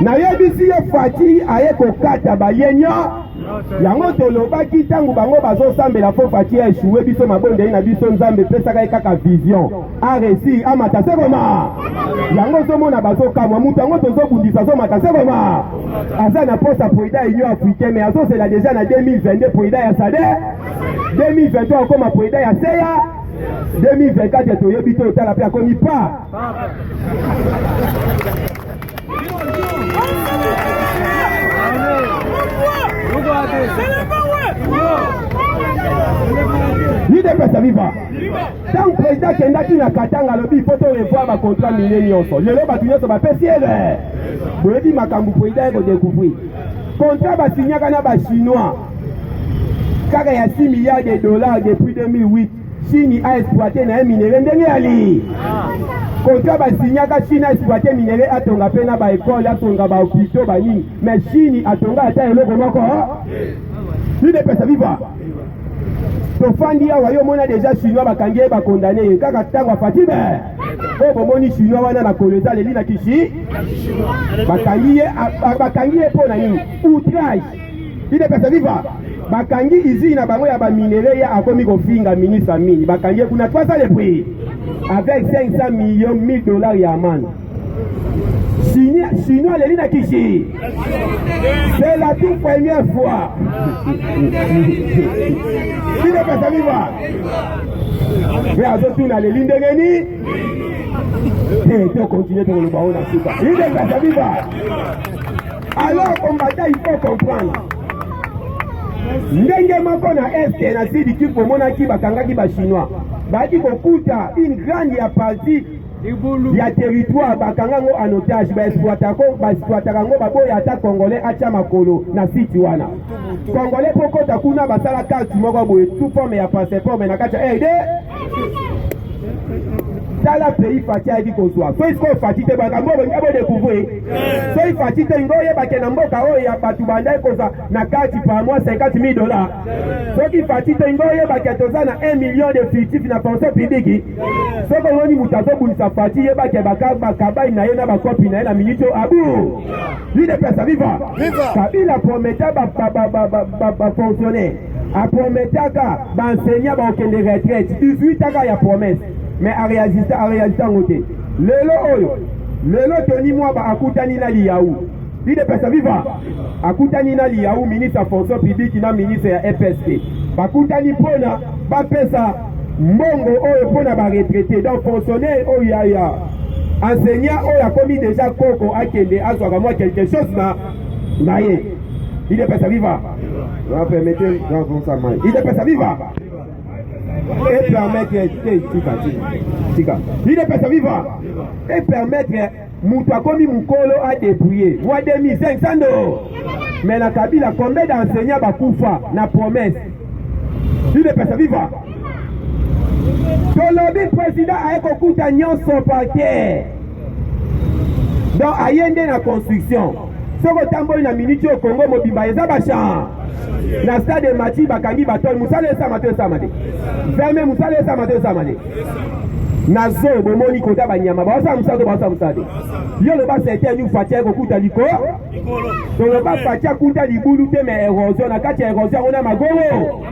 nayebisi ye Fati aye kokata bayenyo yango tolobaki ntango bango bazosambela fo Fati eshuwe biso mabondeli na biso nzambe pesaka ye kaka vision aresi amata se koma yango ozomona bazokamwa mutu yango tozobundisa azomata se koma aza na posa président union africaine mais azozela deja na 2022 président ya sade 2023 akoma président ya seya 2024 toyebi to otala mpe akomi pa Ni de pesa viva. Tant président kendaki na Katanga lobi faut revoir ba contrat minier nyonso. Lelo batu nyonso ba pesiele. Boyebi makambu président ko découvrir. Contrat ba signaka na ba chinois. Kaka ya 6 milliards de dollars depuis 2008. Chine a exploité na minerai ndenge ali. Contrat ba signaka Chine a exploité minerai atonga pe na ba école atonga ba hôpitaux ba nini. Mais Chine atonga ata eloko moko. Ni de pesa viva. Tofandi awa yo mona déjà chinois bakangi ba condamné kaka tango Fati be. O bomoni chinois wana na koleza leli na kishi. Bakangi pona nini? Outrage. Ni de pesa viva. Bakangi izi na bango ya ba minerai ya akomi kofinga ministre mini. Bakangi kuna 300 le prix. Avec 500 millions $1000 ya amende. Chinois leli na kishi. C'est la toute première fois. Qui ne peut pas vivre? Mais à ce tour, les lignes de Geni. Et tu continues de le baron dans ce cas. Il ne peut pas vivre. Alors, combattant, il faut comprendre. Ndenge moko na este na sidi ki pomona ki bakanga ki ba chinois. Baki kokuta une grande ya partie ya territoire bakanga ngo en otage ba exploiter ngo baboya ata congolais acha makolo na site wana. Congolais poko takuna basala carte moko boye tout forme ya passeport mais na kacha Tala pays Fati a dit qu'on soit. So il faut Fati te bagambo ngabo découvrir. So il Fati te ngoye bakena mboka o ya batu bandai koza na carte par mois $50,000. So qui Fati te ngoye baketoza na 1 million de fictif na fonction publique. So ko woni mutazo bunisa Fati ye bake bakaba ina ye na bakopi na na minute abu. Lui de pesa viva. Kabila prometa ba fonctionnaire. A prometaka ba enseignant ba okende retraite 18 ans ya promesse. Mais à réaliser en côté. Lelo Tony moi ba akutani na liyaou. Il de pesa viva. Akutani na liyaou ministre fonction publique na ministre ya FST. Bakutani pona ba pesa mbongo oyo pona ba retraité donc fonctionnaire oya enseignant oya commis déjà koko akende azwa moi quelque chose na ye. Il de pesa viva. On permettez dans ça mal. Il de pesa viva. Et permettre il ne peut pas vivre et permettre mutua komi mukolo a débrouiller wa 2500 $. Mais la Kabila combien d'enseignants bakufa na promesse il ne peut pas vivre. Tolobi président a kokuta nyonso parquet donc ayende na construction soko tamboli na minute au Congo mobimba eza bachan na stade de Mati bakangi batol musale samate samade ferme musale samade nazo bomoni kota banyama basa musade yo le ba c'était ñu fatia ko kuta liko to le ba fatia kuta libulu te mais érosion na kati érosion on a magoro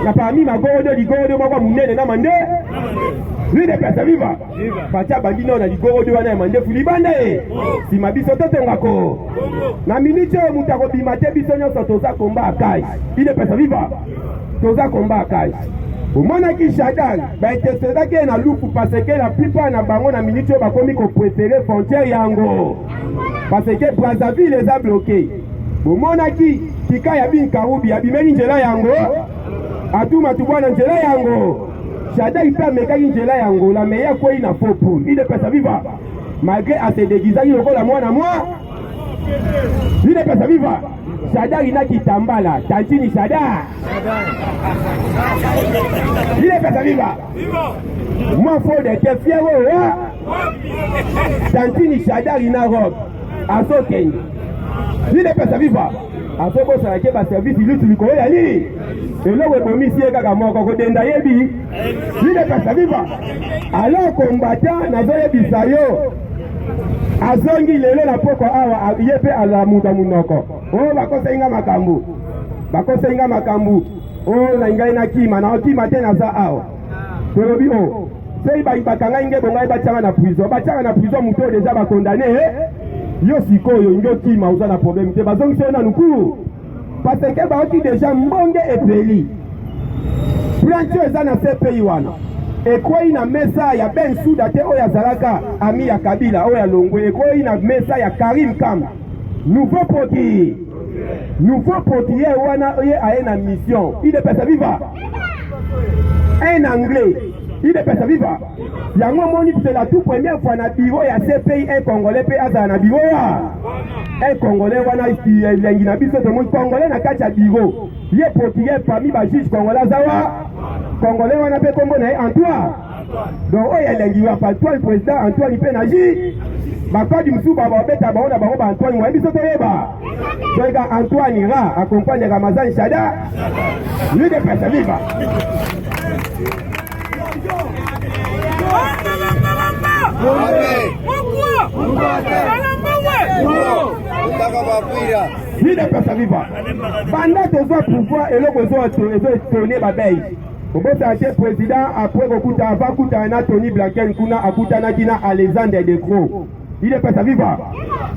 na parmi magoro de ligoro de moko munene na mande lui de pesa viva fatia bandino na ligoro de wana mande fulibanda si mabiso totengako na minute mutako bimate biso nyonso toza komba akai il de pesa viva toza komba akai au moment qui Chadal ba intercéder que na lupu parce que la plupart na bango na minute ba komi ko préférer frontière yango parce que Brazzaville les a bloqués au moment qui tika ya bin karubi abimeni njela yango atuma tubwana njela yango Chadal ipa mekaki njela yango la meilleure quoi ina popo il de pesa viva malgré à se déguiser il ko la moi il de pesa viva Chadar ina kitambala tantini Chadar il est pas viva moi faut de te fiero tantini Chadar ina robe aso kengi Il est pesa viva. A ce que ça a été un service illustre ko ya ni. Eloko ekomisie kaka moko ko denda yebi. Il est pesa viva. Alors combattant nazoyebisa yo. Azongi lelo na poko awa yepe ala muda munoko. Oh bakosenga makambu. Bakosenga makambu. Oh na ngai na kima na kima tena za awa. Tolobi o. Sei ba ibakanga inge bonga ibachanga na prison. Bachanga na prison muto deja ba condamné. Yo sikoyo ndio kima uza na problème te bazongi sena nuku. Parce que ba oti deja mbonge epeli. Plancho eza na CPI wana. Ekwei na mesa ya Ben Souda te oya zalaka ami ya Kabila oya Longwe. Ekwei na mesa ya Karim Kam. Nouveau poti. Nouveau poti ye wana ye aena mission. Il est pesa viva. Un anglais. Il est pesa viva. Yango moni c'est la toute première fois na bureau ya CPI un congolais pe aza na bureau. Un congolais wana ici lengi na biso to mon congolais na kati ya bureau. Ye poti ye parmi ba juge congolais zawa. Congolais wana pe kombo na Antoine. Donc oya lengi wa Antoine président Antoine Penaji. Bakadi msu baba beta baona ba Antoine mwa biso to yeba. Donc Antoine ira accompagne Ramazan Shada. Lui de pesa viva. Il est pesa viva. Pendant que vous pouvoir et le tourner babeille. Pour que président après Kokuta avant Kuta na Tony Blanken kuna akuta na kina Alexandre De Croo. Il est pesa viva.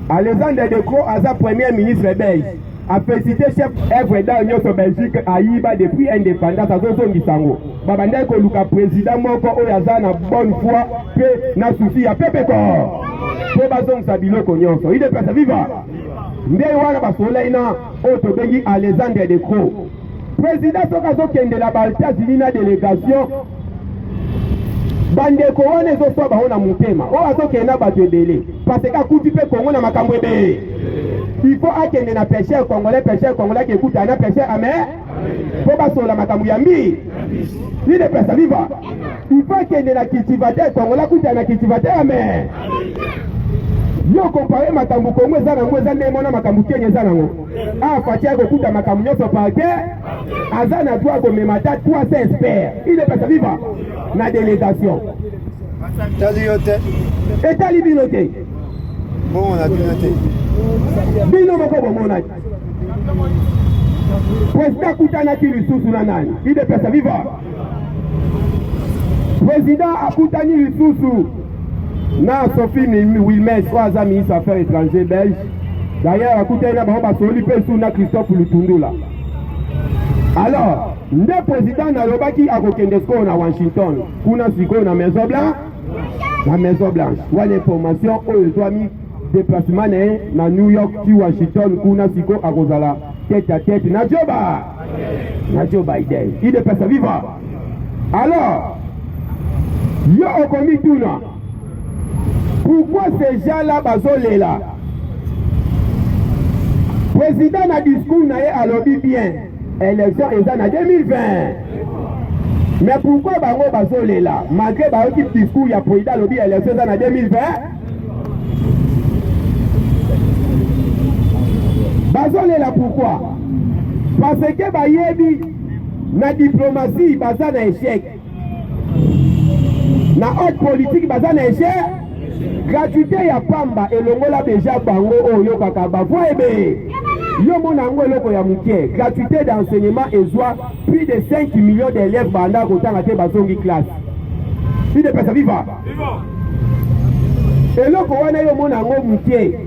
Alexandre De Croo asa premier ministre belge. A félicité chef œuvre dans l'Union Belgique à Iba depuis indépendance à Zozo Ngisango. Babanda ko luka président moko oyaza na bonne foi pe na souci ya pepe ko. Po bazong sa biloko nyonso. Il est pesa viva. Ndé wana basolai na oto bengi Alexandre De Croo. Président soka zo kende la balta zilina délégation. Bande ko wana zo so ba ona mutema. O azo kenda bato ebele. Parce que kuti pe Kongo na makambo ebele. Il faut akende na pêcheur congolais qui écoute na pêcheur amen. Faut pas sur la makambu yambi. Il est pesa viva. Il faut akende na cultivateur congolais kuta na cultivateur amen. Yo comparer makambu Kongo za na ngweza ndemo na makambu Kenya za nango. Ah fatia ko kuta makambu nyoso parke. Azana doit ko memata 300 experts. Il est pesa viva. Na délégation. État libinoté. Bon on a binoté. Bino moko bomona. Président kutana ki lisusu na nani? Il est pesa viva. Président akutani lisusu na Sophie Wilmès oaza ministre affaires étrangères belge. D'ailleurs akutani na ba soli pe sous na Christophe Lutundula. Alors, le président nalobaki akokende sko na Washington. Kuna siko na Maison Blanche. La Maison Blanche. Wa l'information oyo twami déplacement na New York ti Washington kuna siko akozala tête à tête na Joe Biden. Il est pesa viva. Alors, yo okomi tuna. Pourquoi ces gens-là bazolela? Président na discours na ye alobi bien. Élection eza na 2020. Mais pourquoi bango bazolela? Malgré ba petit discours ya président alobi élection eza na 2020. Bazolela pourquoi? Parce que bayebi na diplomatie baza na échec. Na haute politique baza na échec. Gratuité ya pamba elongola déjà bango oyo kaka bavoi ebe. Yo mona ngo eloko ya mukie. Gratuité d'enseignement ezwa plus de 5 millions d'élèves banda kotanga te bazongi classe. Plus de pesa viva. Eloko wana yo mona ngo mukie.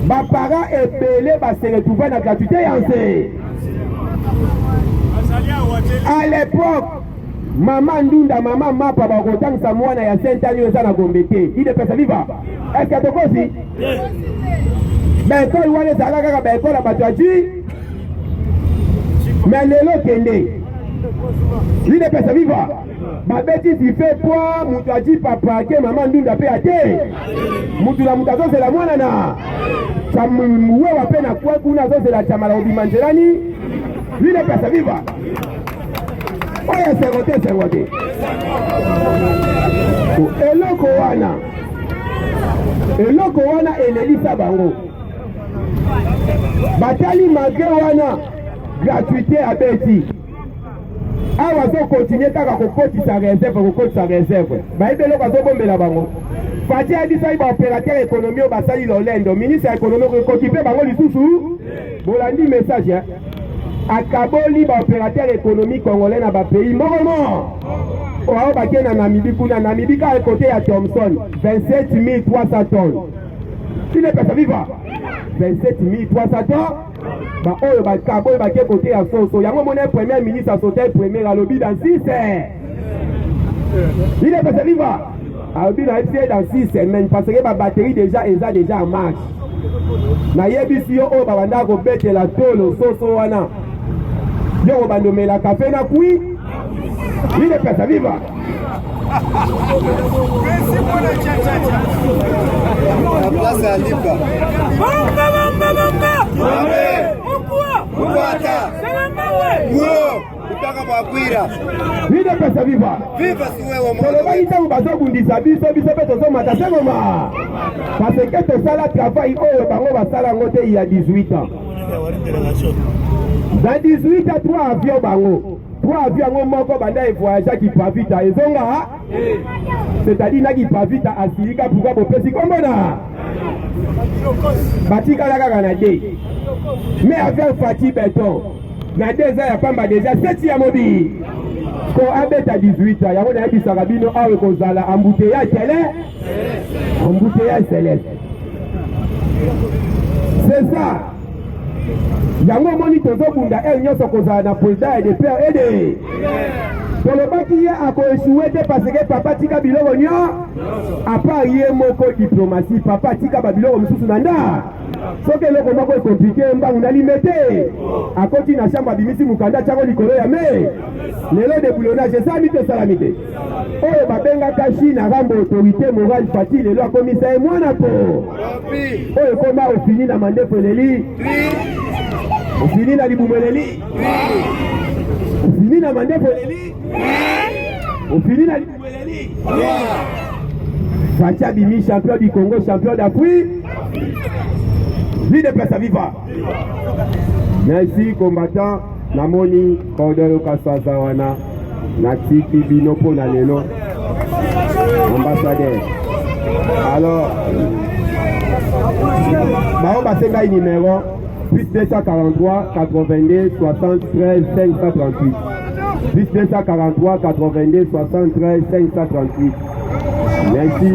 Ba parents epelé ba se retrouver na gratuité yanse. À l'époque, maman Ndunda, maman Mapa ba kotangisa mwana ya Saint-Anne eza na Gombete. Il est pesa viva. Est-ce que tu connais? Ben ko iwane zala kaka ben ko la batwaji. Mais lelo kende. Il est pesa viva. Ba beti si fait poids mutwaji papa ke maman Ndunda pe ate. Mutula mutazo c'est la mwana na. Samuwe wapena kwa kuna zote la chamala ubimanjerani. Lui est pesa viva. Oya serote. Eloko wana elelisa bango. batali malgré wana gratuité abeti awa zo continuer kaka kokotisa réserve bayebeloko azobombela bango Fati abisa ba opérateur économique au basali lolendo ministre économique occupé bango lisusu bolandi message akaboli ba opérateur économique congolais na ba pays mokomo oao batie na Namibie kuna Namibie ka côté ya Thomson 27 300 tonnes il est pas vivant 27 300 tonnes ba oyo ba kaboli batie côté ya Soso yango mona premier ministre a sauté premier à lobby dans 6 il est pas vivant Albi na été dans 6 semaines parce que ma batterie déjà en marche. Na yebisi yo o babanda ko bete la tolo soso wana. Yo bandome la café na kui. Il est pas viva. La place à Liba. Vida pesa viva. Viva si wewe mwana. Tolo baita ubazo bundisa biso pe tozo matasa ngoma. Parce que to sala travail oyo bango basala ngote il y a 18 ans. Dans 18 ans 3 avions bango. 3 avions moko banda e voyager qui pas vite ezonga. C'est-à-dire na qui pas vite asirika pourquoi bopesi kombona. Batika la kaka na de. Mais avec Fati Beton na 2 ans ya pamba déjà 7 ya mobi. Ko abeta 18 ans yango na yebisa kabino awe kozala embouteillage télé. Embouteillage céleste. C'est ça. Yango moni tozo bunda el nyoso kozala na président et de père et de. Tolobaki ye akoeshuwe te parce que papa tika biloko nyo. Apa ye moko diplomatie papa tika babiloko misusu nanda. Soki eloko moko ekomplike mbangu na limete akoti na shamba bimisi mukanda chako likolo ya me lelo de boulonnage esami te esala mite oyo babengaka Chine arambo autorité morale Fati lelo akomisa ye mwana po oyo ekoma ofini na mandefu eleli ofini na libumu eleli ofini na mandefu eleli ofini na libumu eleli Fati abimi champion du Congo champion d'Afrique. Vie de Pesa Viva. Merci combattant Namoni Kodoro Kasazawana Natiki Binopo Nalelo ambassadeur. Alors Bao Basenga numéro plus 243 82 73 538 plus 243 82 73 538. Merci.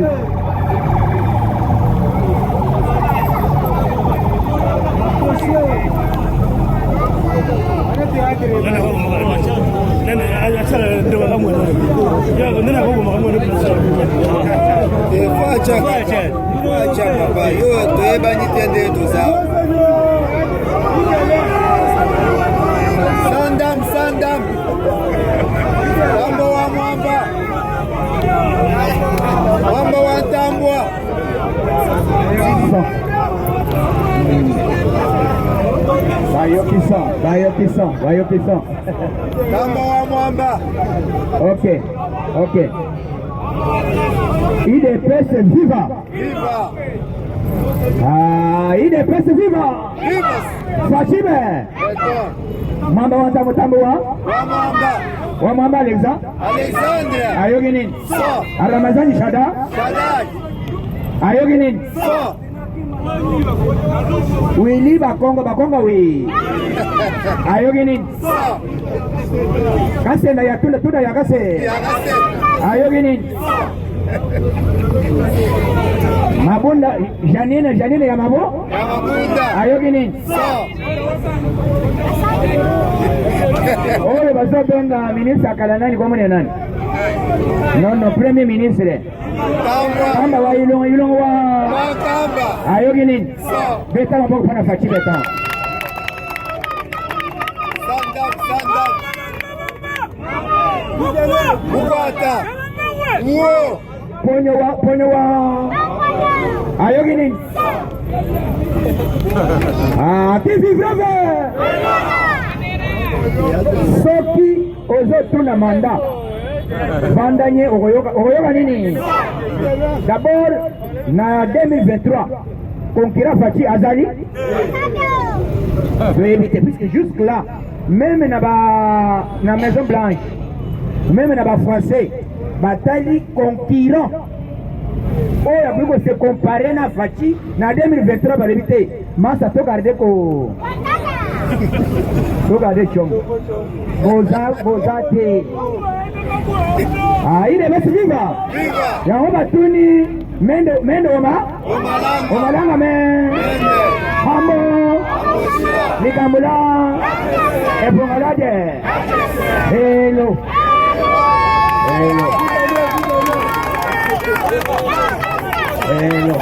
Sandam Wamba wa Wamba wa Tambwa Bayo Kisson. Wamba wa Mwamba. Ok. IDPS viva. Viva. IDPS viva. Viva. Fashime. Mamba wa Tambo wa Mwamba Alexandre. Ayoginin. So. Aramazani Shada. Ayoginin. So. Wili Bakongo we. Ayoginin. So. Kase na ya tunda ya kase. Ayoginin. Mabunda Janine ya mabo. Ayoginin. So. Oye bazo benga ministre Kalanani kwa mwenye nani? No premier ministre. Kamba wa ilongo wa Kamba. Ayoginin. So. Beta maboko pana Fati beta. Sandam. Mukata. Uo. Ponyo wa Ayoginin. Tifi brave. Soki ozo tuna manda. Bandanye ogoyoka nini? D'abord na 2023 concurrent Fachi Azali. Je vais éviter, puisque jusque là, même dans la Maison Blanche, même dans les Français, bataille concurrent. Oh, il faut se comparer à Fachi, en 2023, pour éviter. Mais ça peut garder que. Regardez Chom. Bozate. Ah, il est même viva. Ya on va tourner Mendoma. Omalanga men. Hamo. Nikamula. Ebongalade. Hello. Hello. Hello.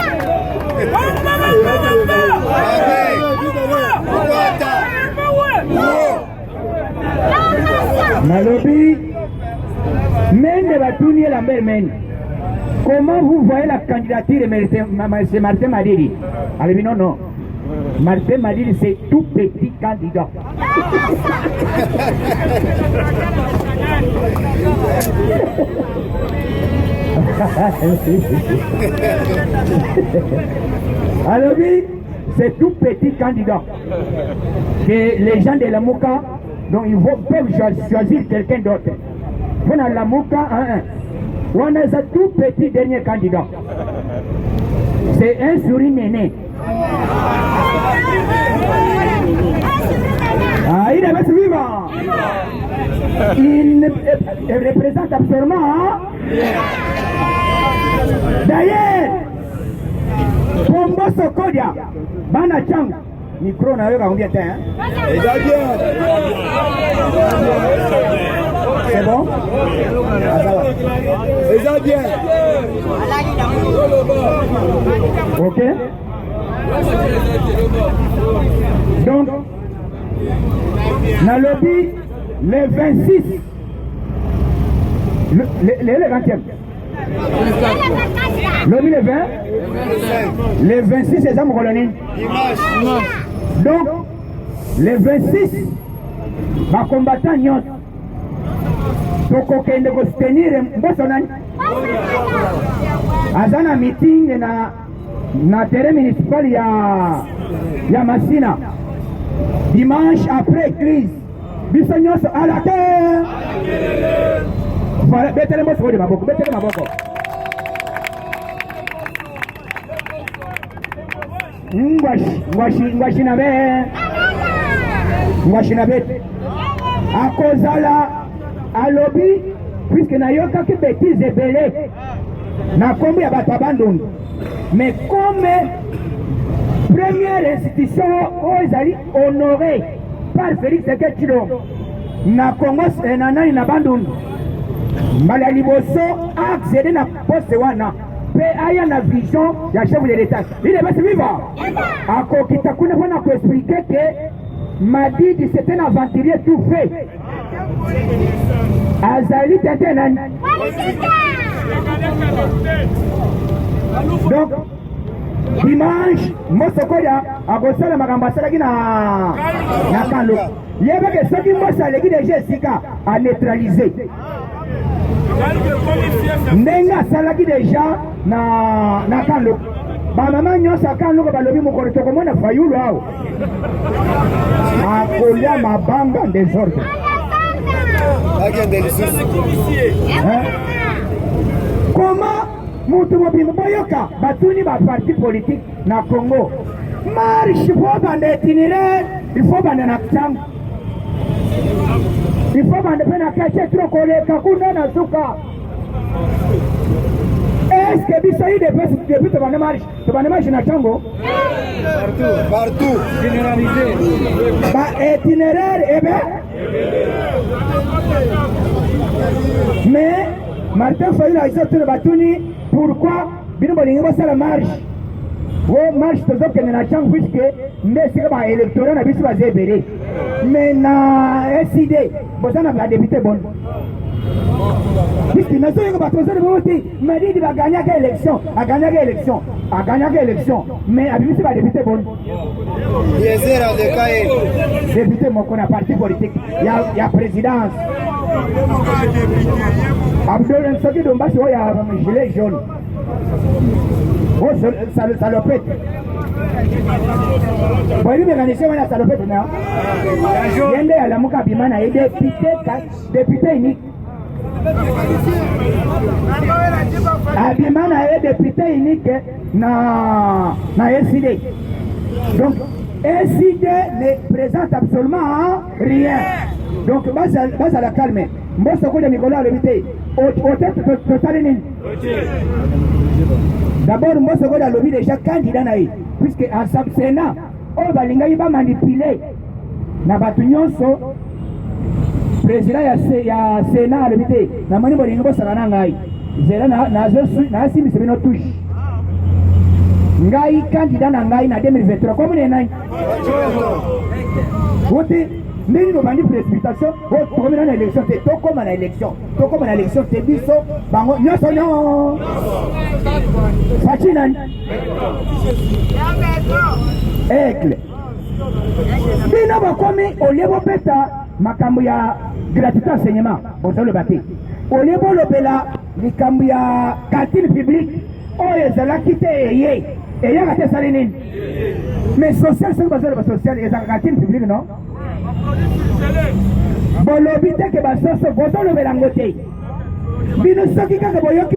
Nalobi, Mende Batouni et Lambert Mende. Comment vous voyez la candidature de Martin Madiri? Allez, non, non. Martin Madiri, c'est tout petit candidat. Alors oui, c'est tout petit candidat que les gens de la Mouka, donc ils peuvent choisir quelqu'un d'autre. Pour la Mouka, on a un tout petit dernier candidat. C'est un souris néné. Ah, il est vivant. Il représente absolument. D'ailleurs, Pombo Sokodia, Bana Chang, micro n'a eu combien de temps? C'est bon? bien. Ok. Donc, dans le lobby, les 26, les 20e. Lobby les 20, les 26 c'est ça mon colonel. Donc, les 26, ma combattant nyot, donc on ne peut se tenir un meeting na terrain municipal ya Massina dimanche après crise bisognos à la terre. Voilà, mettez ma boko. Ngwashi na bet akozala alobi puisque na yoka ki bêtise ebele na kombo ya bato abandoni. Mais comme première institution ezali honorée par Félix Tshisekedi Tshilombo na Congo na nani na banduni mbala liboso accéder na poste wana pe aya na vision ya chef de l'État. Il est basi vivant akokita kuna wana ko expliquer que Madidi c'était un aventurier tout fait. Azali tete nani. Donc, dimanche, Mosokoya, à Gossala Magambasalaki na Kalo. Il y avait que ceux qui m'ont salé de Jessica à neutraliser. Nenga Salaki déjà na Kalo. Maman Nyosa Kalo, Balobi Mokorito, comme on a failli là. A Kolia Mabanga des ordres. Comment mutu mobimbo boyoka batuni ba parti politique na Congo marche faut bande itinéraire il faut bande na kchang il faut bande pena kache trop koleka kuna na suka. Est-ce que bisaï de base depuis to bande marche na Congo Partout généralisé ba itinéraire mais Martin Fayulu a dit que Batuni, pourquoi Bino Bolingo va la marche? Oh, marche, c'est ça que nous avons puisque nous sommes électoraux, nous sommes zébérés. Mais na SID, vous avez député bon. Puisque nous sommes battus de voter, Madidi va gagner l'élection, a gagné l'élection, mais à lui c'est pas député bon. Député mon qu'on a parti politique, il y a présidence. Abdel Nsoki Dombasi, il y a un gilet jaune. Oh, ça le pète. Boyi mécanicien wana salopette na. Yende ala muka bimana et député unique. Abimana est député unique na SID. Donc SID ne présente absolument rien. Donc base à la calme. Moi ce que Nicolas a levité au tête total nini. D'abord moi ce que a levé déjà candidat naï puisque en Sénat on va linga iba manipuler na batu nyonso président ya Sénat a levité na mani bolingo bosana ngai zela na simi sebino touche ngai candidat na ngai na 2023 comme ne nai wote ndeni no bandi précipitation o comme na élection te to comme na élection te biso bango nyoso nyo Fachina Aigle bino bakomi olebo peta makambo ya gratuité enseignement bozolo bate olebo lobela likambo ya cantine publique oyo ezalaki te eyaka te esali nini mais social soki bazolo basocial ezalaka cantine publique non bolobi te ke basoso bozolobela yango te bino soki kaka boyoki